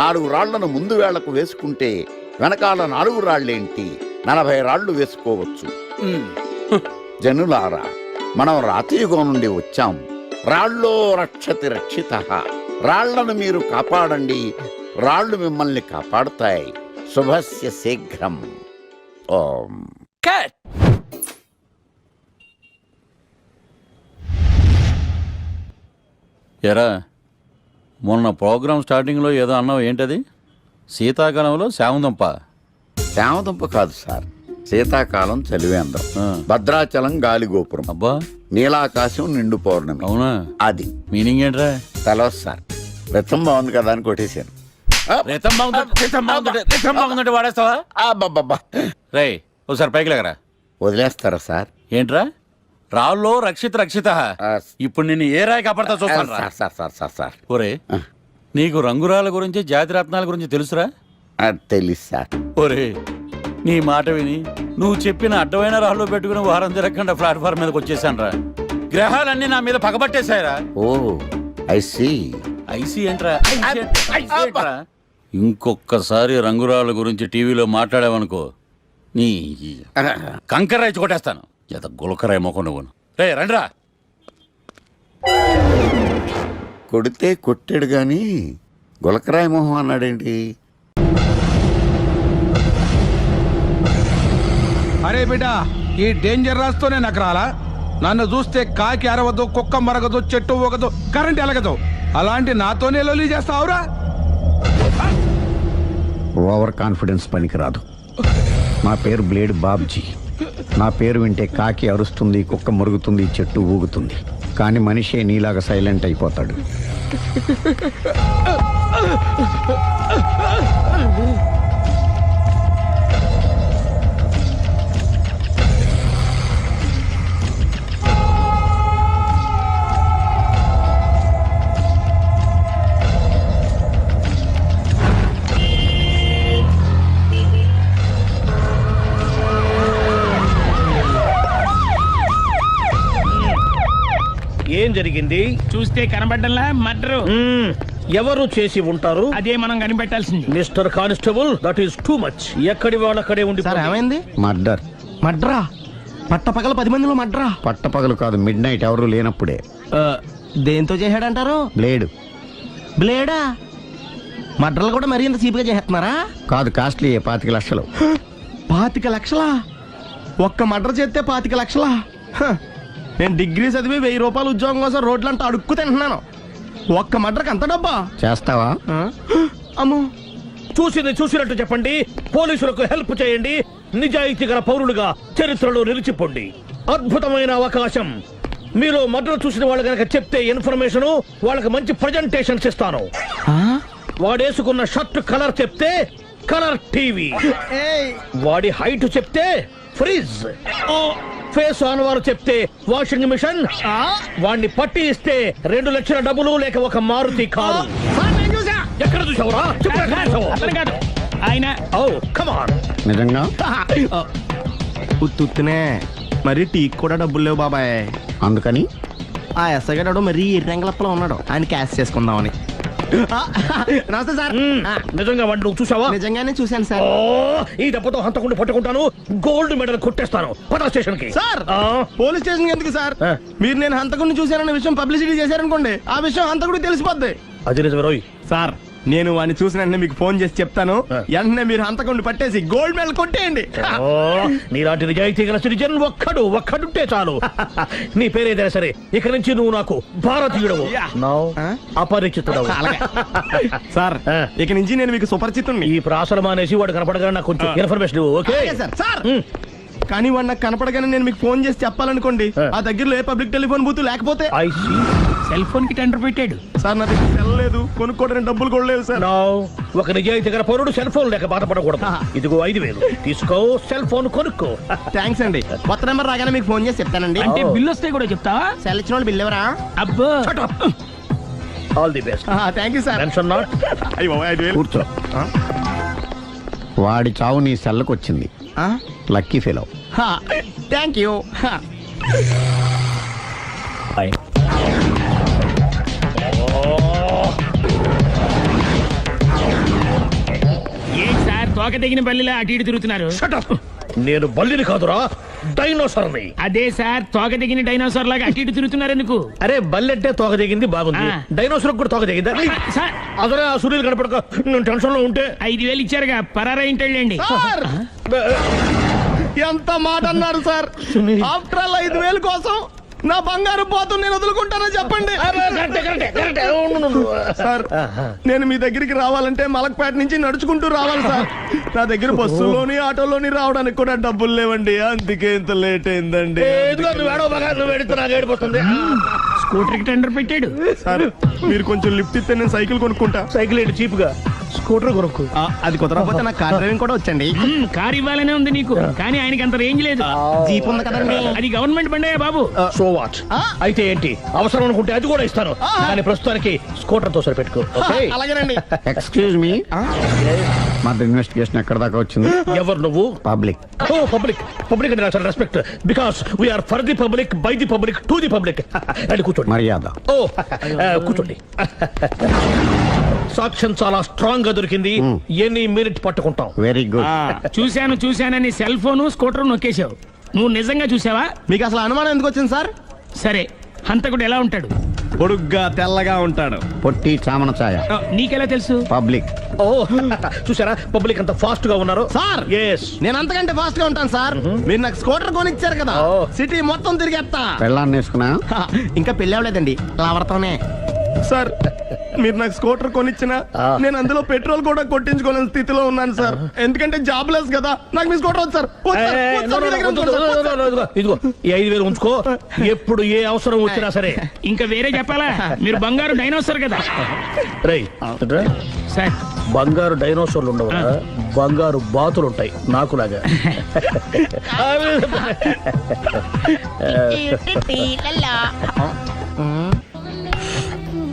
4 రాళ్లను ముందు వేళ్లకు వేసుకుంటే వెనకాల 4 రాళ్లేంటి, 40 రాళ్లు వేసుకోవచ్చు. జనులారా, మనం రాతియుగం నుండి వచ్చాం. రాళ్ళో రక్షతి రక్షిత. రాళ్లను మీరు కాపాడండి, రాళ్లు మిమ్మల్ని కాపాడుతాయి. శుభస్య శీఘ్రం. ఓం.
ఎరా, మొన్న ప్రోగ్రామ్ స్టార్టింగ్లో ఏదో అన్నావు, ఏంటది? శీతాకాలంలో శామదుంప. శామదుంప కాదు సార్, శీతాకాలం చలివేంద్రం, భద్రాచలం గాలిగోపురం, అబ్బా నీలాకాశం, నిండు పౌర్ణమి. అవునా? అది మీనింగ్ ఏంట్రా? తెలవదు సార్. రతం బాగుంది కదా అని కొట్టేశాను. వాడేస్తావా? రే, ఒకసారి పైకి లేకరా. వదిలేస్తారా సార్? ఏంట్రా? రాళ్ళో రక్షిత రక్షిత. ఇప్పుడు నిన్ను ఏ రాయి కాపాడతా చూస్తాను. సార్ సార్ సార్ సార్ ఒరే, నీకు రంగురాల గురించి, జాతి రత్నాల గురించి తెలుసురా? తెలుసు సార్. ఒరే, నీ మాట విని నువ్వు చెప్పిన అడ్డమైన రాళ్ళు పెట్టుకుని వారం తిరగకుండా ప్లాట్ఫామ్ మీదకి వచ్చేసాను రా. గ్రహాలన్నీ నా మీద పగబట్టేశాయరా. ఓ ఐసీ. ఐసీ ఏంట్రా? ఇంకొక్కసారి రంగురాళ్ళ గురించి టీవీలో మాట్లాడావనుకో, నీ కంకర రైచి కొట్టేస్తాను. ఎంత గులకరాయి మొక్క నువ్వును. రే రండిరా. కొడితే కొట్టాడు గాని గులకరాయి మొహం అన్నాడేంటి?
అరే బిడ్డా, ఈ డేంజర్ రాస్తూనే నాకు రాలా? నన్ను చూస్తే కాకి అరవదు, కుక్క మరగదు, చెట్టు ఊగదు, కరెంట్ ఎలగదు. అలాంటి నాతోనే లొల్లి చేస్తావురా?
ఓవర్ కాన్ఫిడెన్స్ పనికిరాదు. నా పేరు బ్లేడ్ బాబ్జీ. నా పేరు వింటే కాకి అరుస్తుంది, కుక్క మురుగుతుంది, చెట్టు ఊగుతుంది. కానీ మనిషే నీలాగా సైలెంట్ అయిపోతాడు.
ఏం జరిగింది? చూస్తే కనబడ్డంలా మర్డరు. ఎవరు చేసి ఉంటారు? అదే మనం కనిపెట్టాల్సింది. Mister constable, that is too much. ఎక్కడి వాళ్ళక్కడే ఉండి.
ఏమైంది? మర్డర్.
మర్డరా? పట్టపగల 10 మందిలో మర్డరా?
పట్టపగలు కాదు, మిడ్ నైట్ ఎవరు లేనప్పుడే.
దేంతో చేశాడంటారు?
బ్లేడ్.
బ్లేడా? మర్డర్లు కూడా మరీ ఇంత చీప్గా చేస్తున్నారా?
కాదు, కాస్ట్లీ. 25 లక్షలు.
25 లక్షలా? ఒక్క మర్డర్ చేస్తే 25 లక్షలా? నేను డిగ్రీ చదివి 1000 రూపాయలు ఉద్యోగం కోసం రోడ్లంతా అడుక్కు తింటున్నాను. ఒక్క మర్డర్కి అంత డబ్బా?
చేస్తావా?
అమ్మో, చూసినట్టు చెప్పండి. పోలీసులకు హెల్ప్ చేయండి. నిజాయితీ గల పౌరులుగా చరిత్రలో నిలిచిపోండి. అద్భుతమైన అవకాశం. మీరు మర్డర్ చూసిన వాళ్ళు కనుక చెప్తే ఇన్ఫర్మేషన్, వాళ్ళకి మంచి ప్రజెంటేషన్స్ ఇస్తాను. వాడేసుకున్న షర్ట్ కలర్ చెప్తే కలర్ టీవీ, వాడి హైట్ చెప్తే ఫ్రిజ్, ఫేస్ ఆన్ వారు చెప్తే వాషింగ్ మిషన్, వాడిని పట్టి ఇస్తే 2 లక్షల డబ్బులు లేక ఒక మారుతి కారు. ఎక్కడ చూసావురా? ఆయన
నిజంగా
ఉత్తునే. మరి టీకి కూడా డబ్బులు లేవు బాబాయ్.
అందుకని
ఆ ఎస్ఐ గారు మరీ ఎర్రంగలప్పలో ఉన్నాడు, ఆయన క్యాష్ చేసుకుందామని. నమస్తే సార్. నిజంగా వాడు నువ్వు చూసావా? నిజంగానే చూశాను సార్. ఈ దెబ్బతో హంతకుండా పట్టుకుంటాను, గోల్డ్ మెడల్ కొట్టేస్తాను. పద స్టేషన్ కి. సార్, పోలీస్ స్టేషన్ ఎందుకు సార్? మీరు నేను హంతకుడిని చూశానన్న విషయం పబ్లిసిటీ చేశారనుకోండి, ఆ విషయం హంతకుడికి తెలిసిపోద్ది. అది నిజమే రోయ్. సార్,
నేను వాడిని చూసిన వెంటనే మీకు ఫోన్ చేసి చెప్తాను. వెంటనే మీరు హంతకుండా పట్టేసి గోల్డ్ మెడల్ కొట్టేయండి.
నీలాంటి నిజాయితీ గల సిటిజన్ ఒక్కడుంటే చాలు. నీ పేరేదైనా సరే ఇక నుంచి నువ్వు నాకు భారతీయుడవు, అపరిచితుడవు.
సార్ ఇక నుంచి నేను మీకు సుపరిచితుణ్ణి.
ఈ ప్రాసలు మానేసి వాడు కనపడగానే నాకు కొంచెం ఇన్ఫర్మేషన్ ఓకే
సార్. కానీ వాడు నాకు కనపడగానే నేను మీకు ఫోన్ చేసి చెప్పాలనుకోండి, ఆ దగ్గరలో ఏ పబ్లిక్ టెలిఫోన్ బూత్ లేకపోతే
సెల్ ఫోన్ కి టెండర్ పెట్టాడు
సార్. నా దగ్గర సెల్ లేదు, కొనుక్కోవడానికి డబ్బులు కూడా లేవు సార్.
ఒక నిజాయితీ గల పౌరుడు సెల్ ఫోన్ లేక బాధపడకూడదు. ఇదిగో 5,000 తీసుకో, సెల్ ఫోన్ కొనుక్కో.
థ్యాంక్స్ అండి. కొత్త నెంబర్ రాగానే మీకు ఫోన్ చేసి చెప్తానండి.
అంటే బిల్ వస్తే కూడా చెప్తా.
సెల్ ఇచ్చిన వాళ్ళు బిల్ ఎవరా?
అబ్బో all the best.
Thank you sir.
Tension not.
కూర్చో. వాడి చావు నీ సెల్లకు వచ్చింది. Lucky fellow.
Thank you.
ఏంటి సార్ తోక తెగిన బల్లిలా అటు ఇటు తిరుగుతున్నారు? నేను బల్లిని కాదురా, డైనోసార్ని. అదే సార్ తోక తెగిన డైనోసార్ లాగా అటు ఇటు తిరుగుతున్నారు ఎందుకు? అరే బల్లెట్టే తోక తెగింది బాగుంది, డైనోసార్ కూడా తోక తెగిందా? అదరే ఆ సూర్యులు కనపడక నేను టెన్షన్ లో ఉంటే 5,000 ఇచ్చారుగా, పరారా ఇంటండి.
ఎంత మాట అన్నారు సార్. ఆఫ్టర్ ఆల్ 5,000 కోసం నా బంగారు పోతు నేను వదులుకుంటానని చెప్పండి సార్. నేను మీ దగ్గరికి రావాలంటే మలక్పేట నుంచి నడుచుకుంటూ రావాలి సార్. నా దగ్గర బస్సులోని ఆటోలోని రావడానికి కూడా డబ్బులు లేవండి, అందుకే ఇంత లేట్ అయిందండి.
స్కూటర్ కి టెండర్ పెట్టాడు
సార్. మీరు కొంచెం లిఫ్ట్ ఇస్తే నేను సైకిల్ కొనుక్కుంటా.
సైకిల్ ఏంటి చీప్ గా, స్కూటర్ కొనుక్కు.
అది కుదరకపోతే నాకు కార్ డ్రైవింగ్ కూడా వచ్చండి.
కార్ ఇవ్వాలనే ఉంది నీకు, కానీ ఆయనకి అంత రేంజ్ లేదు.
జీప్ ఉంది కదండి.
అది గవర్నమెంట్ బండే బాబు. సో వాట్ అయితే ఏంటి, అవసరం అనుకుంటే అది కూడా ఇస్తాను, కానీ ప్రస్తుతానికి స్కూటర్ తో సరిపెట్టుకో.
అలాగేనండి.
ఎక్స్క్యూజ్ మీ, మా ఇన్వెస్టిగేషన్ ఎక్కడ దాకా వచ్చింది?
ఎవరు నువ్వు?
పబ్లిక్.
ఓ పబ్లిక్. పబ్లిక్ అంటే చాలా respect, because we are for the public, by the public, to the public. అది కూర్చోండి.
మర్యాద.
ఓ కూర్చోండి. సాక్ష్యం చాలా స్ట్రాంగ్ గా దొరికింది, ఎన్ని మినిట్ పట్టుకుంటాం.
Very good.
చూశానని సెల్ ఫోన్ స్కూటర్ నొక్కేశావు, నువ్వు నిజంగా చూసావా?
మీకు అసలు అనుమానం ఎందుకు వచ్చింది సార్?
సరే హంతకుడు ఎలా ఉంటాడు?
పొడుగ్గా తెల్లగా ఉంటాడు.
పొట్టి చామన ఛాయ.
నీకెలా తెలుసు?
పబ్లిక్.
ఓ చూసారా పబ్లిక్ అంత ఫాస్ట్ గా ఉన్నారు
సార్. నేను అంతకంటే ఫాస్ట్ గా ఉంటాను సార్. మీరు నాకు స్కూటర్ కొనిచ్చారు కదా, సిటీ మొత్తం తిరిగేస్తా.
పెళ్ళాన్ని వేసుకున్నా?
ఇంకా పెళ్ళి అవ్వలేదండి, లావర్తోనే. సార్ మీరు నాకు స్కూటర్ కొనిచ్చినా నేను అందులో పెట్రోల్ కూడా కొట్టించుకోలేని స్థితిలో ఉన్నాను సార్. ఎందుకంటే జాబ్ లెస్ కదా, నాకు మీ స్కూటర్ వద్దు సార్.
ఇదిగో ఈ 5,000 ఉంచుకో, ఎప్పుడు ఏ అవసరం వచ్చినా సరే. ఇంకా వేరే చెప్పాలా, మీరు బంగారు డైనోసార్ కదా. రై సార్, బంగారు డైనోసార్లు ఉండవు, బంగారు బాతులు ఉంటాయి నాకులాగా.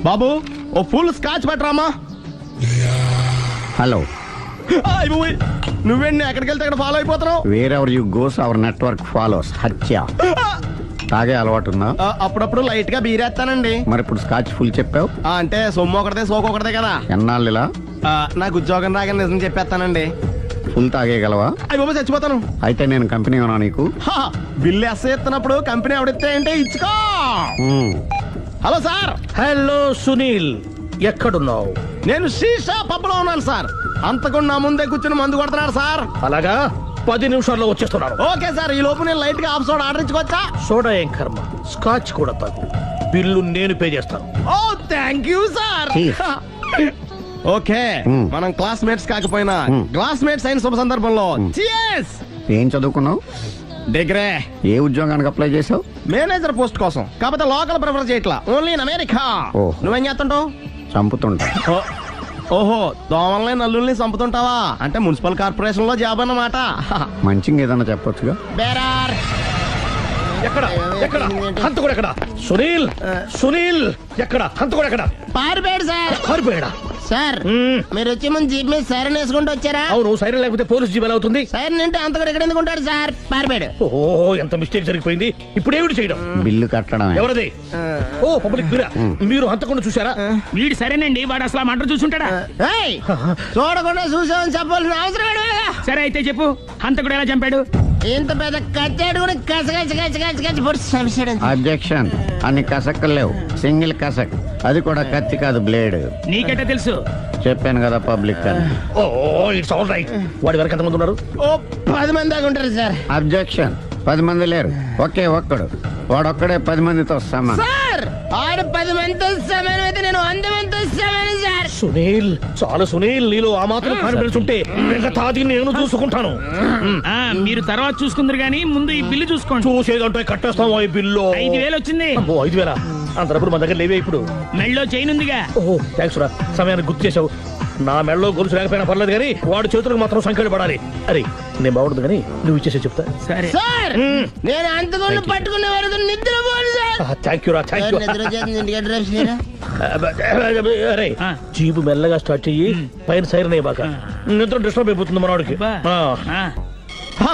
బాబు ఓ ఫుల్ స్కాచ్ పెట్టరామా.
హలో.
నువ్వేండి ఎక్కడికి వెళ్తే అక్కడ ఫాలో అయిపోతున్నావు?
Wherever you goes our network follows. హత్య. తాగే అలవాటు ఉందా?
అప్పుడప్పుడు లైట్ గా బీరేస్తానండి.
మరి ఇప్పుడు స్కాచ్ ఫుల్ చెప్పావు
అంటే సొమ్ము ఒకటిదే సోకు ఒకటిదే కదా.
ఎన్నాళ్ళు ఇలా?
నాకు ఉద్యోగం రాగానే నిజం చెప్పేస్తానండి.
ఫుల్ తాగేయగలవా?
అయ్యి బాబా చచ్చిపోతాను.
అయితే నేను కంపెనీ ఉన్నా నీకు?
బిల్లు ఎస్ ఎత్తినప్పుడు కంపెనీ ఎవడితే అంటే ఇచ్చుకో. Hello sir.
హలో సునీల్, ఎక్కడున్నావు?
నేను శీషా పబ్ లో ఉన్నాను సార్. అంతకుండా నా ముందే కూర్చుని మందు కొడుతున్నాడు సార్.
అలాగా, 10 నిమిషాల్లో వచ్చేస్తున్నాను.
Okay sir. ఈ లోపు నేను లైట్ గా హాఫ్ సోడా ఆర్డర్ ఇచ్చుకోవచ్చా?
సోడా ఏం కర్మ, స్కాచ్ కూడా తాగు, బిల్లు నేను పే చేస్తాను.
ఓ థ్యాంక్ యూ సార్. ఓకే, మనం క్లాస్మేట్స్ కాకపోయినా క్లాస్మేట్స్ అయిన శుభ సందర్భంలో cheers.
ఏం చదువుకున్నావు?
డిగ్రీ.
ఏ ఉద్యోగానికి అప్లై చేసావు?
మేనేజర్ పోస్ట్ కోసం, కాకపోతే లోకల్ ప్రిఫర్ చేయట్లా, ఓన్లీ ఇన్ అమెరికా. నువ్వేం చేస్తుంటావు?
చంపుతుంటా.
ఓహో, దోమల్ని నల్లుల్ని చంపుతుంటావా? అంటే మున్సిపల్ కార్పొరేషన్ లో జాబ్ అన్నమాట.
మంచిగా ఏదన్నా చెప్పొచ్చుగా.
ఎక్కడ ఎక్కడ హంతకుడు ఎక్కడ? సునీల్, సునీల్ ఎక్కడ హంతకుడు ఎక్కడ?
పారిపోయాడు సార్.
పారిపోయాడా?
సార్ మీరు వచ్చే ముందు జీప్ మీద సైరన్ వేసుకుంటూ వచ్చారా?
అవును, సైరన్ లేకపోతే పోలీస్ జీప్ ఎలా అవుతుంది?
సైరన్ అంటే అంతకుడు ఎక్కడ ఎందుకు ఉంటాడు సార్? పారిపోయాడు.
ఓహో, ఎంత మిస్టేక్ జరిగిపోయింది. ఇప్పుడు ఏమిటి చేయడం?
బిల్లు కట్టడం.
ఎవరిది? ఓ పబ్లిక్ బిరా. మీరు హంతకుండా చూసారా? వీడు సరేనండి, వాడు అసలు మంట చూసుంటాడా?
చూడకుండా చూసామని చెప్పాల్సిన అవసరం.
సరే అయితే చెప్పు, హంతకుడు ఎలా చంపాడు?
ఇంత పెద్ద కచ్చాడు కూడా కచ్చ పొడి సమస్య.
అబ్జెక్షన్. అన్ని కసక్కులు లేవు, సింగిల్ కసక్, అది కూడా కత్తి కాదు బ్లేడ్.
నీకెట్టా తెలుసు?
చెప్పాను కదా పబ్లిక్ అని.
Oh it's all right. వాడి వరకు ఎంతమంది ఉన్నారు?
ఓ 10 మంది దాకా ఉంటారు సార్.
అబ్జెక్షన్. 10 మంది లేరు, ఒకే ఒక్కడు. వాడొక్కడే 10 మందితో సమానం.
సార్ ఆడు 10 మందితో సమానం అయితే నేను 100 మందితో సమానం సార్.
సునీల్, చాలా సునీల్, నీలో ఆ మాత్రం కాన్ఫిడెన్స్ ఉంటే తాది నేను చూసుకుంటాను.
మీరు తర్వాత చూసుకుందరు గానీ ముందు ఈ బిల్లు చూసుకోండి.
చూసేదంటే కట్టేస్తాం ఈ బిల్లు.
5,000 వచ్చింది.
5,000? అంత డబ్బులు మన దగ్గర లేవే ఇప్పుడు.
మెళ్ళో చైన్ ఉందిగా.
ఓహో థ్యాంక్స్ రా, సమయానికి గుర్తు చేసావు. నా మెడలో గొలుసు లేకపోయినా పర్లేదు కానీ వాడి చేతులకు మాత్రం సంఖ్యలు పడాలి. అరే నేను బాగుండదు కానీ నువ్వు ఇచ్చేసే చెప్తా.
సరే
సార్ నేను అంతకుండా పట్టుకునే వరకు నిద్రపోను సార్.
థ్యాంక్ యూ రా, థ్యాంక్ యూ.
నిద్ర వచ్చేస్తుంది, ఇంటికి అడ్రస్ లేరా?
అరే జీబు మెల్లగా స్టార్ట్ చెయ్యి, పైన సైరన్ అయ్యి బాగా నిద్ర డిస్టర్బ్ అయిపోతుంది మనవాడికి.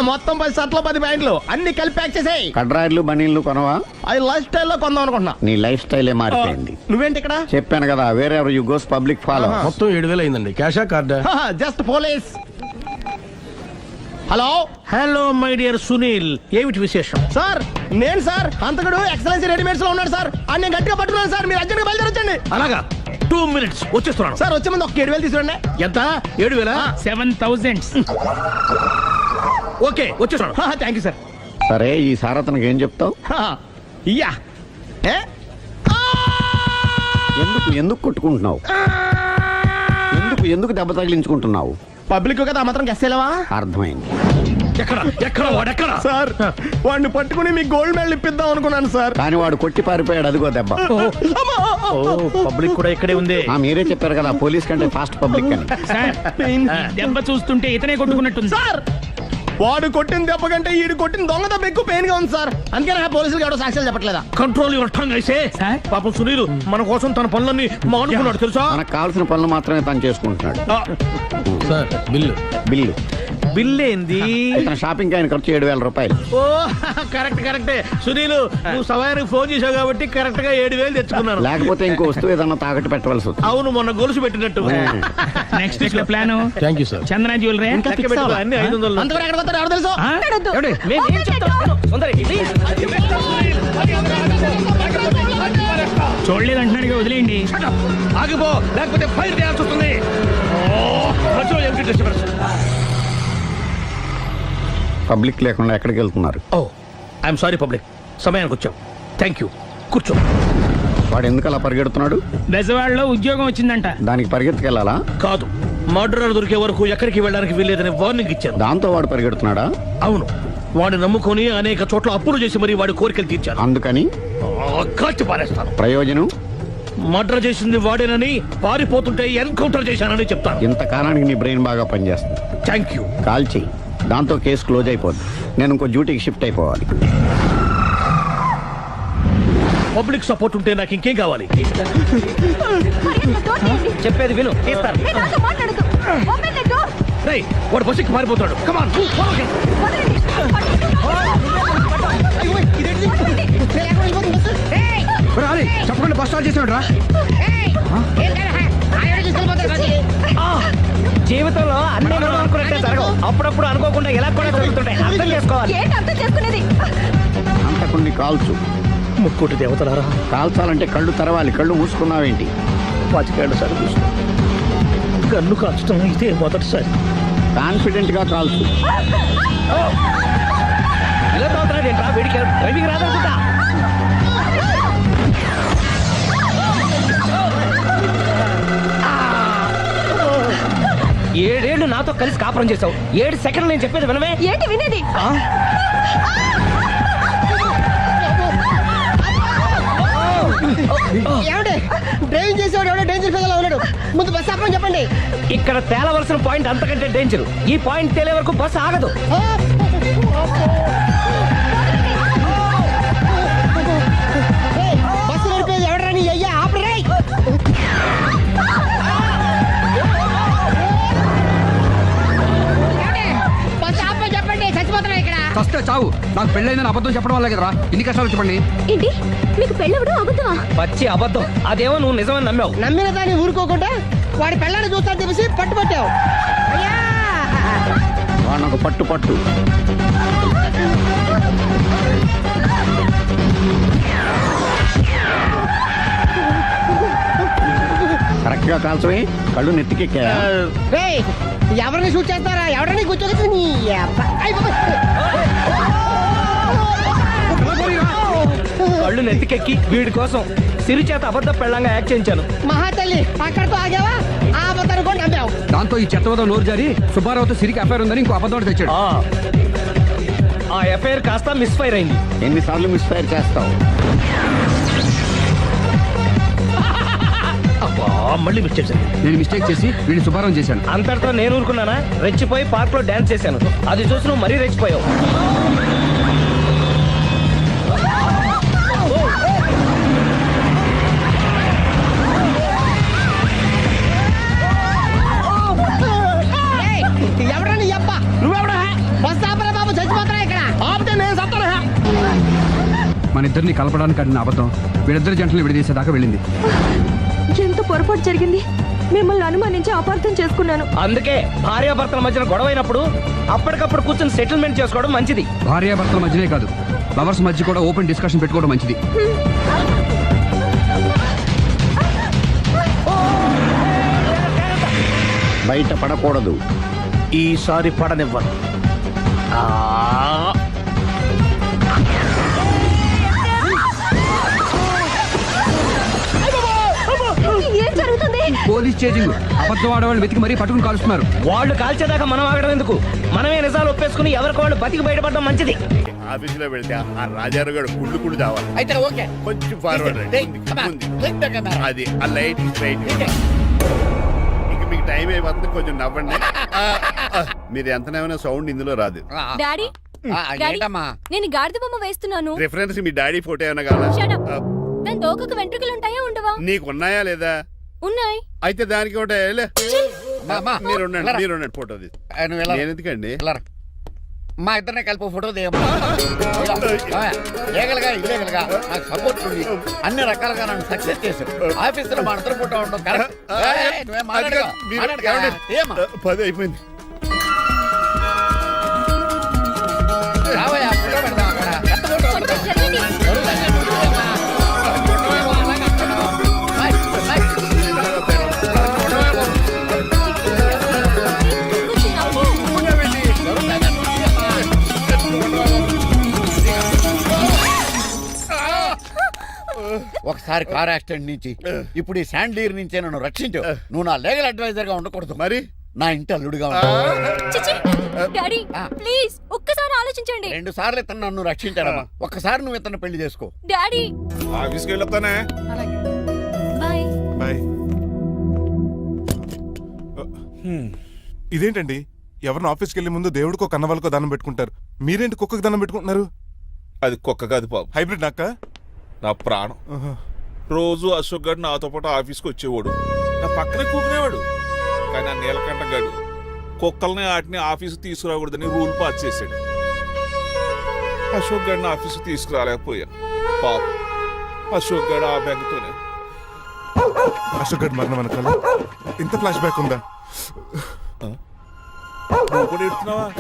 మొత్తం 10 షర్ట్లు 10 ప్యాంట్లు అన్ని కలిపి ప్యాక్ చేసేయ్.
కడ్రాయిలు బనీళ్లు కొనవా?
అది లైఫ్ స్టైల్లో కొందాం అనుకుంటున్నా.
నీ లైఫ్ స్టైలే మారిపోయింది.
నువ్వేంటి ఇక్కడ?
చెప్పాను కదా, వేరే ఎవరు యు గోస్ పబ్లిక్ ఫాలో.
మొత్తం 7,000 అయిందండి. క్యాషా కార్డా? Just police. Hello
hello my dear Sunil, ఏమిటి విశేషం?
సార్ నేను సార్ అంతకుడు ఎక్సలెన్సీ రెడీమేడ్స్ లో ఉన్నాడు సార్. అన్ని గట్టిగా పట్టుకున్నాను సార్. మీరు అర్జెంట్గా బయలుదేరొచ్చండి.
అలాగా 2 minutes వచ్చేస్తున్నాను
సార్. వచ్చే ముందు ఒక 7,000 తీసుకురండి.
ఎంత? 7,000?
7,000.
ఓకే వచ్చేస్తున్నాను.
Thank you sir.
సరే ఈ సారతనకి ఏం చెప్తావు?
ఇయ్యా
ఎందుకు కొట్టుకుంటున్నావు? ఎందుకు దెబ్బ తగిలించుకుంటున్నావు?
పబ్లిక్ కదా మాత్రం గెస్సేలవా?
అర్థమైంది.
ఎక్కడ వాడెక్కడ?
సార్ వాడిని పట్టుకుని మీకు గోల్డ్ మెడల్ ఇప్పిద్దాం అనుకున్నాను సార్.
కానీ వాడు కొట్టి పారిపోయాడు, అదిగో దెబ్బ.
పబ్లిక్ కూడా ఇక్కడే ఉంది.
మీరే చెప్పారు కదా పోలీస్ కంటే ఫాస్ట్ పబ్లిక్ అని.
దెబ్బ చూస్తుంటే ఇతనే కొట్టుకున్నట్టుంది
సార్. వాడు కొట్టిన దెబ్బ కంటే ఈడు కొట్టిన దొంగ దెబ్బ ఎక్కువ పెయిన్ గా ఉంది సార్. అందుకే నా పోలీసులు ఎవడో సాక్ష్యాలు చెప్పట్లేదా?
కంట్రోల్ యువర్ టంగ్ అయితే. పాపం సునీల్ మన కోసం తన పనులన్నీ మానుకున్నాడు తెలుసా?
మనకు కావాల్సిన పనులు మాత్రమే తను చేసుకుంటున్నాడు.
సార్
బిల్లు
బిల్ ఏంది?
ఇతను షాపింగ్ ఆయన ఖర్చు 7,000 రూపాయలు.
ఓ కరెక్టే సునీల్, నువ్వు సమయానికి ఫోన్ చేసావు కాబట్టి కరెక్ట్ గా 7,000 తెచ్చుకున్నాను.
లేకపోతే ఇంకో వస్తువు ఏదన్నా తాకట్టు పెట్టవలసి వస్తుంది.
అవును మొన్న గొలుసు పెట్టినట్టు.
నెక్స్ట్ వీక్ లో plan.
Thank you sir.
Chandana jewellery
అన్ని 500.
అంతవరకు ఎక్కడ పోతారో ఎవరు తెలుసు?
చూడలేదు అంటున్నాడుగా, వదిలేయండి.
ఆగిపో లేకపోతే ఫైర్ చేయాల్సి వస్తుంది.
పబ్లిక్ లేకుండా ఎక్కడికి వెళ్తున్నారు?
ఓ ఐఎమ్ సారీ పబ్లిక్, సమయానికి వచ్చావు. థ్యాంక్ యూ, కూర్చో.
వాడు ఎందుకు అలా పరిగెడుతున్నాడు?
బెజవాడలో ఉద్యోగం వచ్చిందంట.
దానికి పరిగెత్తుకెళ్ళాలా?
కాదు, మర్డరర్ దొరికే వరకు ఎక్కడికి వెళ్ళడానికి వీల్లేదని వార్నింగ్ ఇచ్చాను.
దాంతో వాడు పరిగెడుతున్నాడా?
అవును, వాడిని నమ్ముకొని అనేక చోట్ల అప్పులు చేసి మరి వాడి కోరికలు తీర్చాను.
అందుకని
కాల్చి పారేస్తాను.
ప్రయోజనం?
మర్డర్ చేసింది వాడేనని, పారిపోతుంటే ఎన్కౌంటర్ చేశానని చెప్తాను.
ఇంతకాలానికి నీ బ్రెయిన్ బాగా పనిచేస్తుంది.
Thank you.
కాల్చి, దాంతో కేసు క్లోజ్ అయిపోద్ది. నేను ఇంకో డ్యూటీకి షిఫ్ట్ అయిపోవాలి.
పబ్లిక్ సపోర్ట్ ఉంటే నాకు ఇంకేం కావాలి?
చెప్పేది విను.
రేయ్, వాడు బస్సుకి మారిపోతాడు. కమాన్
చెప్పకుండా బస్ స్టార్ట్ చేసాడు రా.
జీవితంలో అన్ని మనం అనుకున్నట్టే జరగవు. అప్పుడప్పుడు అనుకోకుండా ఎలా కూడా జరుగుతుంటాయి. అర్థం చేసుకోవాలి.
అంతకుని కాల్చు.
ముక్కోటి దేవతలారా,
కాల్చాలంటే కళ్ళు తెరవాలి. కళ్ళు మూసుకున్నావేంటి?
25 సార్లు చూసిన గన్ను కాల్చడం ఇదే మొదటిసారి.
కాన్ఫిడెంట్ గా కాల్చు.
వీడికి డ్రైవింగ్ రాదనుకుంటా. 7 ఏళ్ళు నాతో కలిసి కాపురం చేసావు. 7 సెకండ్లు నేను చెప్పేది వినవే? ఏంటి వినేది? డ్రైవింగ్ చేసేవాడు ఎవడో డేంజర్ ఫీల్ ఉన్నాడు. ముందు బస్ ఆపమని చెప్పండి. ఇక్కడ తేలవలసిన పాయింట్ అంతకంటే డేంజర్. ఈ పాయింట్ తేలే వరకు బస్ ఆగదు. బస్సు నడిపేది ఎవడని అయ్యా ఆపరే. చెప్పండి, చచ్చిపోతున్నా ఇక్కడ.
ఫస్ట్ చావు. నాకు పెళ్ళైందని అబద్ధం చెప్పడం వల్ల కదరా ఇన్ని కష్టాలు చెప్పండి.
ఏంటి మీకు పెళ్ళవడం అబద్ధమా?
పచ్చి అబద్ధం. అదేమో నువ్వు నిజమని నమ్మావు. నమ్మిన దాన్ని ఊరుకోకుండా వాడి పెళ్ళాన్ని చూస్తాను తెలిసి పట్టుబట్టావు.
వాళ్ళకు పట్టు పట్టు. కరెక్ట్ గా కాల్చవే, కళ్ళు నెత్తికెక్కా.
ఎవరిని షూట్ చేస్తారా? ఎవరిని కూర్చోవచ్చు నీ
కళ్ళు నెత్తికెక్కి వీడి కోసం సిరి చేత అబద్ధ పెళ్ళంగా యాక్ట్ చేయించాను.
మహాతల్లి అక్కడితో ఆగావా? ఆ అబద్ధాన్ని కూడా నమ్మావు.
దాంతో ఈ చెత్తవదో నోరు జారి సుబ్బారావుతో సిరికి అఫైర్ ఉందని ఇంకో అబద్ధం తెచ్చాడు.
ఆ ఎఫ్ఐఆర్ కాస్త మిస్ఫైర్ అయింది.
ఎన్నిసార్లు మిస్ఫైర్ చేస్తావు?
మళ్ళీ మిస్ చేశాను.
నేను మిస్టేక్ చేసి వీడిని సుబ్బారావు చేశాను.
అంతటితో నేను ఊరుకున్నానా? రెచ్చిపోయి పార్క్ లో డాన్స్ చేశాను. అది చూసి నువ్వు మరీ రెచ్చిపోయావు.
ఎవరా నీ అబ్బా? నువ్వెవడా? బస్ ఆపరా బాబు, చచ్చిపోతారా ఇక్కడ? ఆపితే నేను సత్తానా?
మన ఇద్దరిని కలపడానికి ఆడిన అబద్ధం వీళ్ళిద్దరి జంటలు విడదీసేదాకా వెళ్ళింది.
ఎంత పొరపాటు జరిగింది. మిమ్మల్ని అనుమానించి అపార్థం చేసుకున్నాను.
అందుకే భార్యాభర్తల మధ్యన గొడవైనప్పుడు అప్పటికప్పుడు కూర్చొని సెటిల్మెంట్ చేసుకోవడం మంచిది.
భార్యాభర్తల మధ్యనే కాదు, లవర్స్ మధ్య కూడా ఓపెన్ డిస్కషన్ పెట్టుకోవడం మంచిది.
బయట పడకూడదు.
ఈసారి పడనివ్వను.
ఏం జరుగుతుంది?
Police chasing. అబద్ధం ఆడవాళ్ళు వెతికి మరీ పట్టుకుని కాలుస్తున్నారు.
వాళ్ళు కాల్చేదాకా మనం ఆగడం ఎందుకు? మనమే నిజాలు ఒప్పేసుకుని ఎవరికి వాళ్ళు బతికి బయటపడడం మంచిది.
ఆఫీసులో వెళ్తే ఆ రాజారావు గారు కుళ్ళు చావాలి.
అయితే ఓకే,
కొంచెం ఫార్వర్డ్ అది ఆ లైట్ రైట్. ఇక మీకు టైం అయిపోతుంది, కొంచెం నవ్వండి. మీరు ఎంతనేమైనా సౌండ్ ఇందులో రాదు.
డాడీ,
ఏంటమ్మా?
నేను గాడిద బొమ్మ వేస్తున్నాను.
రిఫరెన్స్ మీ డాడీ ఫోటో ఏమైనా కావాలా?
దాని దోకకు వెంట్రుకలు ఉంటాయా ఉండవా?
నీకు ఉన్నాయా లేదా?
ఉన్నాయి.
అయితే దానికి ఒకటే మీరు ఉండండి ఫోటో తీసి. నేను ఎందుకండి?
మా ఇద్దరిని కలిపి ఫోటో తీయమ్మా. లీగల్గా ఇల్లీగల్గా నాకు సపోర్ట్ ఉంది. అన్ని రకాలుగా నన్ను సక్సెస్ చేశారు. ఆఫీసులో మా ఇద్దరు ఫోటో ఉండడం కరెక్ట్. నువ్వేం మాట్లాడకు.
10 అయిపోయింది.
రావయ్యా, ఫోటో పెడదాం అక్కడ. ఎంత ఫోటో పెడదాం? ఒకసారి కార్ యాక్సిడెంట్ నుంచి, ఇప్పుడు ఈ శాండీర్ నుంచే నన్ను రక్షించు. నువ్వు నా లీగల్ అడ్వైజర్ గా ఉండకూడదు, మరి నా ఇంటి అల్లుడుగా
డాడీ ప్లీజ్ ఒక్కసారి ఆలోచించండి.
2 సార్లు ఇతను నన్ను రక్షించాడమ్మా. ఒక్కసారి నువ్వు ఇతను పెళ్లి చేసుకో.
డాడీ
ఆఫీస్కి వెళ్ళొస్తానే.
బాయ్.
బాయ్. ఇదేంటండి, ఎవరిని ఆఫీస్కి వెళ్ళే ముందు దేవుడికో కన్నవాళ్ళకో దండం పెట్టుకుంటారు, మీరేంటి కుక్కకి దండం పెట్టుకుంటున్నారు?
అది కుక్క కాదు బాబు,
హైబ్రిడ్ నక్క.
నా ప్రాణం. రోజు అశోక్ గడు నాతో పాటు ఆఫీస్కి వచ్చేవాడు, నా పక్కనే కూకునేవాడు. కానీ ఆ నీలకంఠ గడు కుక్కల్ని వాటిని ఆఫీసు తీసుకురాకూడదని రూల్ పాస్ చేశాడు. అశోక్ గడిని ఆఫీసు తీసుకురాలేకపోయాను. పాప అశోక్ గడు ఆ బ్యాంకుతోనే.
అశోక్ గడ్ మరణం వెనకాల ఇంత ఫ్లాష్ బ్యాక్ ఉందా?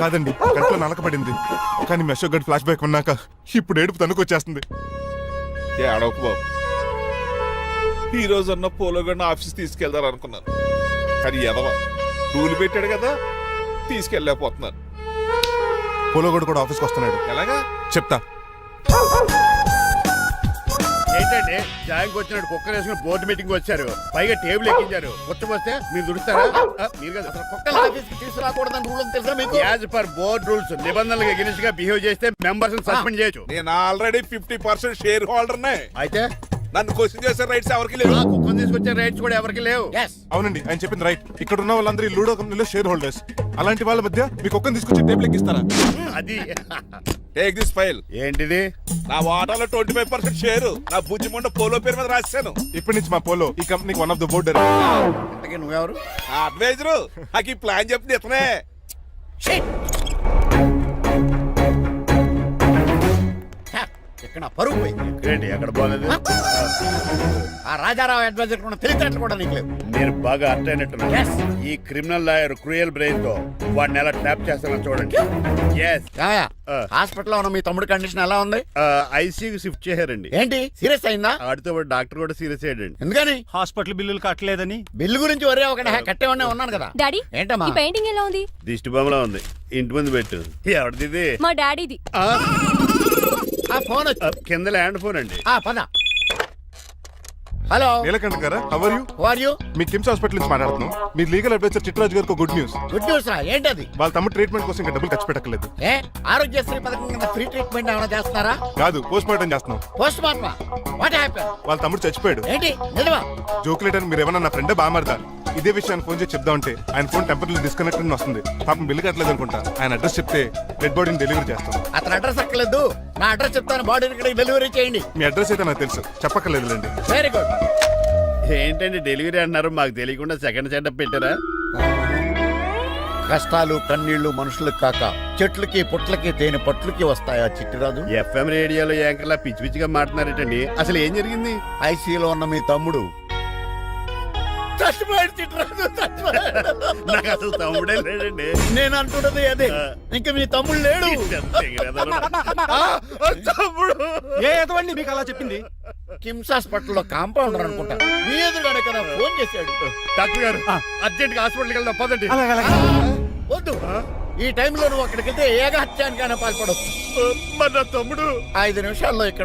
కాదండి, కంట్లో నలకబడింది. కానీ మీ అశోక్ గడ్ ఫ్లాష్ బ్యాక్ ఉన్నాక ఇప్పుడు ఏడుపు తనుకొచ్చేస్తుంది.
ఏడవకు బాబు, ఈ రోజన్న పోలో గడిని ఆఫీస్ తీసుకెళ్దారు అనుకున్నాను. కానీ ఎదవా రూల్ పెట్టాడు కదా, తీసుకెళ్ళలేకపోతున్నాను.
పోలోగోడు కూడా ఆఫీస్కి వస్తున్నాడు.
ఎలాగా
చెప్తా.
ఏంటంటే జాయింగ్ వచ్చినట్టు కుక్కర్ వేసుకుని బోర్డు మీటింగ్ వచ్చారు, పైగా టేబుల్ ఎక్కించారు. వస్తే మీరు దుడుస్తారా? మీరు
అసలు కుక్కల ఆఫీస్కి తీసుకురాకూడదని రూల్ తెలుసా మీకు?
యాజ్ పర్ బోర్డ్ రూల్స్ నిబంధనలకు ఎగనిస్ట్ గా బిహేవ్ చేస్తే మెంబర్స్ సస్పెండ్ చేయొచ్చు.
నేను ఆల్రెడీ 50% షేర్ హోల్డర్నే.
అయితే
నన్ను క్వశ్చన్ చేసే రైట్స్ ఎవరికి లేవు.
కుక్కను తీసుకొచ్చే రైట్స్ కూడా ఎవరికి లేవు.
అవునండి, ఆయన చెప్పింది రైట్. ఇక్కడ ఉన్న వాళ్ళందరూ ఈ లూడో కంపెనీలో షేర్ హోల్డర్స్. అలాంటి వాళ్ళ మధ్య మీ కుక్కను తీసుకొచ్చి టేబుల్ ఎక్కిస్తారా?
అది
టేక్ దిస్ ఫైల్.
ఏంటిది?
నా వాటాలో 25% షేరు నా బుజ్జిమండ పోలో పేరు మీద రాశాను.
ఇప్పటి నుంచి మా పోలో ఈ కంపెనీకి వన్ ఆఫ్ ద బోర్డర్.
నువ్వెవరు?
అడ్వైజరు. నాకు ఈ ప్లాన్ చెప్పింది ఇతనే.
ఇక్కడ నా పరుగు పోయింది.
ఏంటి అక్కడ బాగాలేదు?
ఆ రాజారావు అడ్వైజర్ కూడా తెలియటట్లు కూడా నీకు లేవు.
నేను బాగా అర్థ అయినట్టున్నా.
Yes.
ఈ క్రిమినల్ లాయర్ క్రూయల్ బ్రెయిన్ తో వాడిని ఎలా ట్రాప్ చేస్తానో చూడండి. ఎస్.
హాస్పిటల్లో ఉన్న మీ తమ్ముడి కండిషన్ ఎలా ఉంది?
ఐసీయూకి షిఫ్ట్ చేశారండి.
ఏంటి సీరియస్ అయిందా?
ఆడితో పాటు డాక్టర్ కూడా సీరియస్ అయ్యాడండి.
ఎందుకని?
హాస్పిటల్ బిల్లులు కట్టలేదని.
బిల్లు గురించి ఒరే ఒకటి కట్టేవాడినే ఉన్నాను కదా.
డాడీ
ఏంటమ్మా?
ఈ పెయింటింగ్ ఎలా ఉంది?
దిష్టి బొమ్మలా ఉంది. ఇంటి ముందు పెట్టు. ఎవరిది ఇది?
మా డాడీది.
ఆ ఫోన్
కింద ల్యాండ్ ఫోన్ అండి.
పద. హలో
నీలకంఠ గారా, how are you?
Who are you?
మీ కిమ్స్ హాస్పిటల్ నుంచి మాట్లాడుతున్నాం. మీ లీగల్ అడ్వైజర్ చిట్రాజు గారికి గుడ్ న్యూస్.
గుడ్ న్యూస్ రా, ఏంటది?
వాళ్ళ తమ్ముడు ట్రీట్మెంట్ కోసం ఇంకా డబ్బులు ఖర్చు పెట్టలేదు.
ఏ ఆరోగ్యశ్రీ పథకం కింద ఫ్రీ ట్రీట్మెంట్ ఏమైనా చేస్తున్నారా?
కాదు, పోస్ట్ మార్టం చేస్తున్నాం.
పోస్ట్ మార్టమా? What happen?
వాళ్ళ తమ్ముడు చచ్చిపోయాడు.
ఏంటి నిజమా?
జోకులేటర్ మీరు ఏమన్నా నా ఫ్రెండ్ బామర్దా ఇదే విషయాన్ని ఫోన్ చేసి చెప్దా ఉంటే ఆయన ఫోన్ టెంపరీ డిస్కనెక్ట్ అని వస్తుంది. పాపం బిల్లు కట్టలేదు అనుకుంటా. ఆయన అడ్రస్ చెప్తే డెడ్ బాడీని డెలివరీ చేస్తాం.
అతను అడ్రస్ అక్కర్లేదు, నా అడ్రస్ చెప్తాను, బాడీని ఇక్కడికి డెలివరీ చేయండి.
మీ అడ్రస్ అయితే నాకు తెలుసు, చెప్పక్కర్లేదులేండి.
Very good.
ఏంటండి డెలివరీ అన్నారు, మాకు తెలియకుండా సెకండ్ సెటప్ పెట్టారా?
కష్టాలు కన్నీళ్లు మనుషులకు కాక చెట్లకి పుట్లకి తేనె పట్లకి వస్తాయా చిట్టిరాజు?
ఎఫ్ఎం రేడియోలో యాంకర్లా పిచ్చి పిచ్చిగా మాట్లాడారటండి. అసలు ఏం జరిగింది?
ఐసీలో ఉన్న మీ తమ్ముడు చచ్చిపోయాడు చిట్టిరాజు, చచ్చిపోయాడు.
నాకు అసలు తమ్ముడే లేడండి.
నేను అంటున్నది అదే, ఇంకా మీ తమ్ముడు లేడు.
తమ్ముడు
ఏ ఎదవండి మీకు అలా చెప్పింది?
కిమ్స్ హాస్పిటల్లో కాంపౌండర్ అనుకుంటా, మీ ఎదురుగానే కదా ఫోన్ చేశాడు.
డాక్టర్ గారు అర్జెంట్ గా హాస్పిటల్కి వెళ్దాం పదండి.
వద్దు, ఈ టైంలో నువ్వు అక్కడికి వెళ్తే ఏకహత్యానికైనా పాల్పడవచ్చు.
మరి నా తమ్ముడు
5 నిమిషాల్లో ఇక్కడ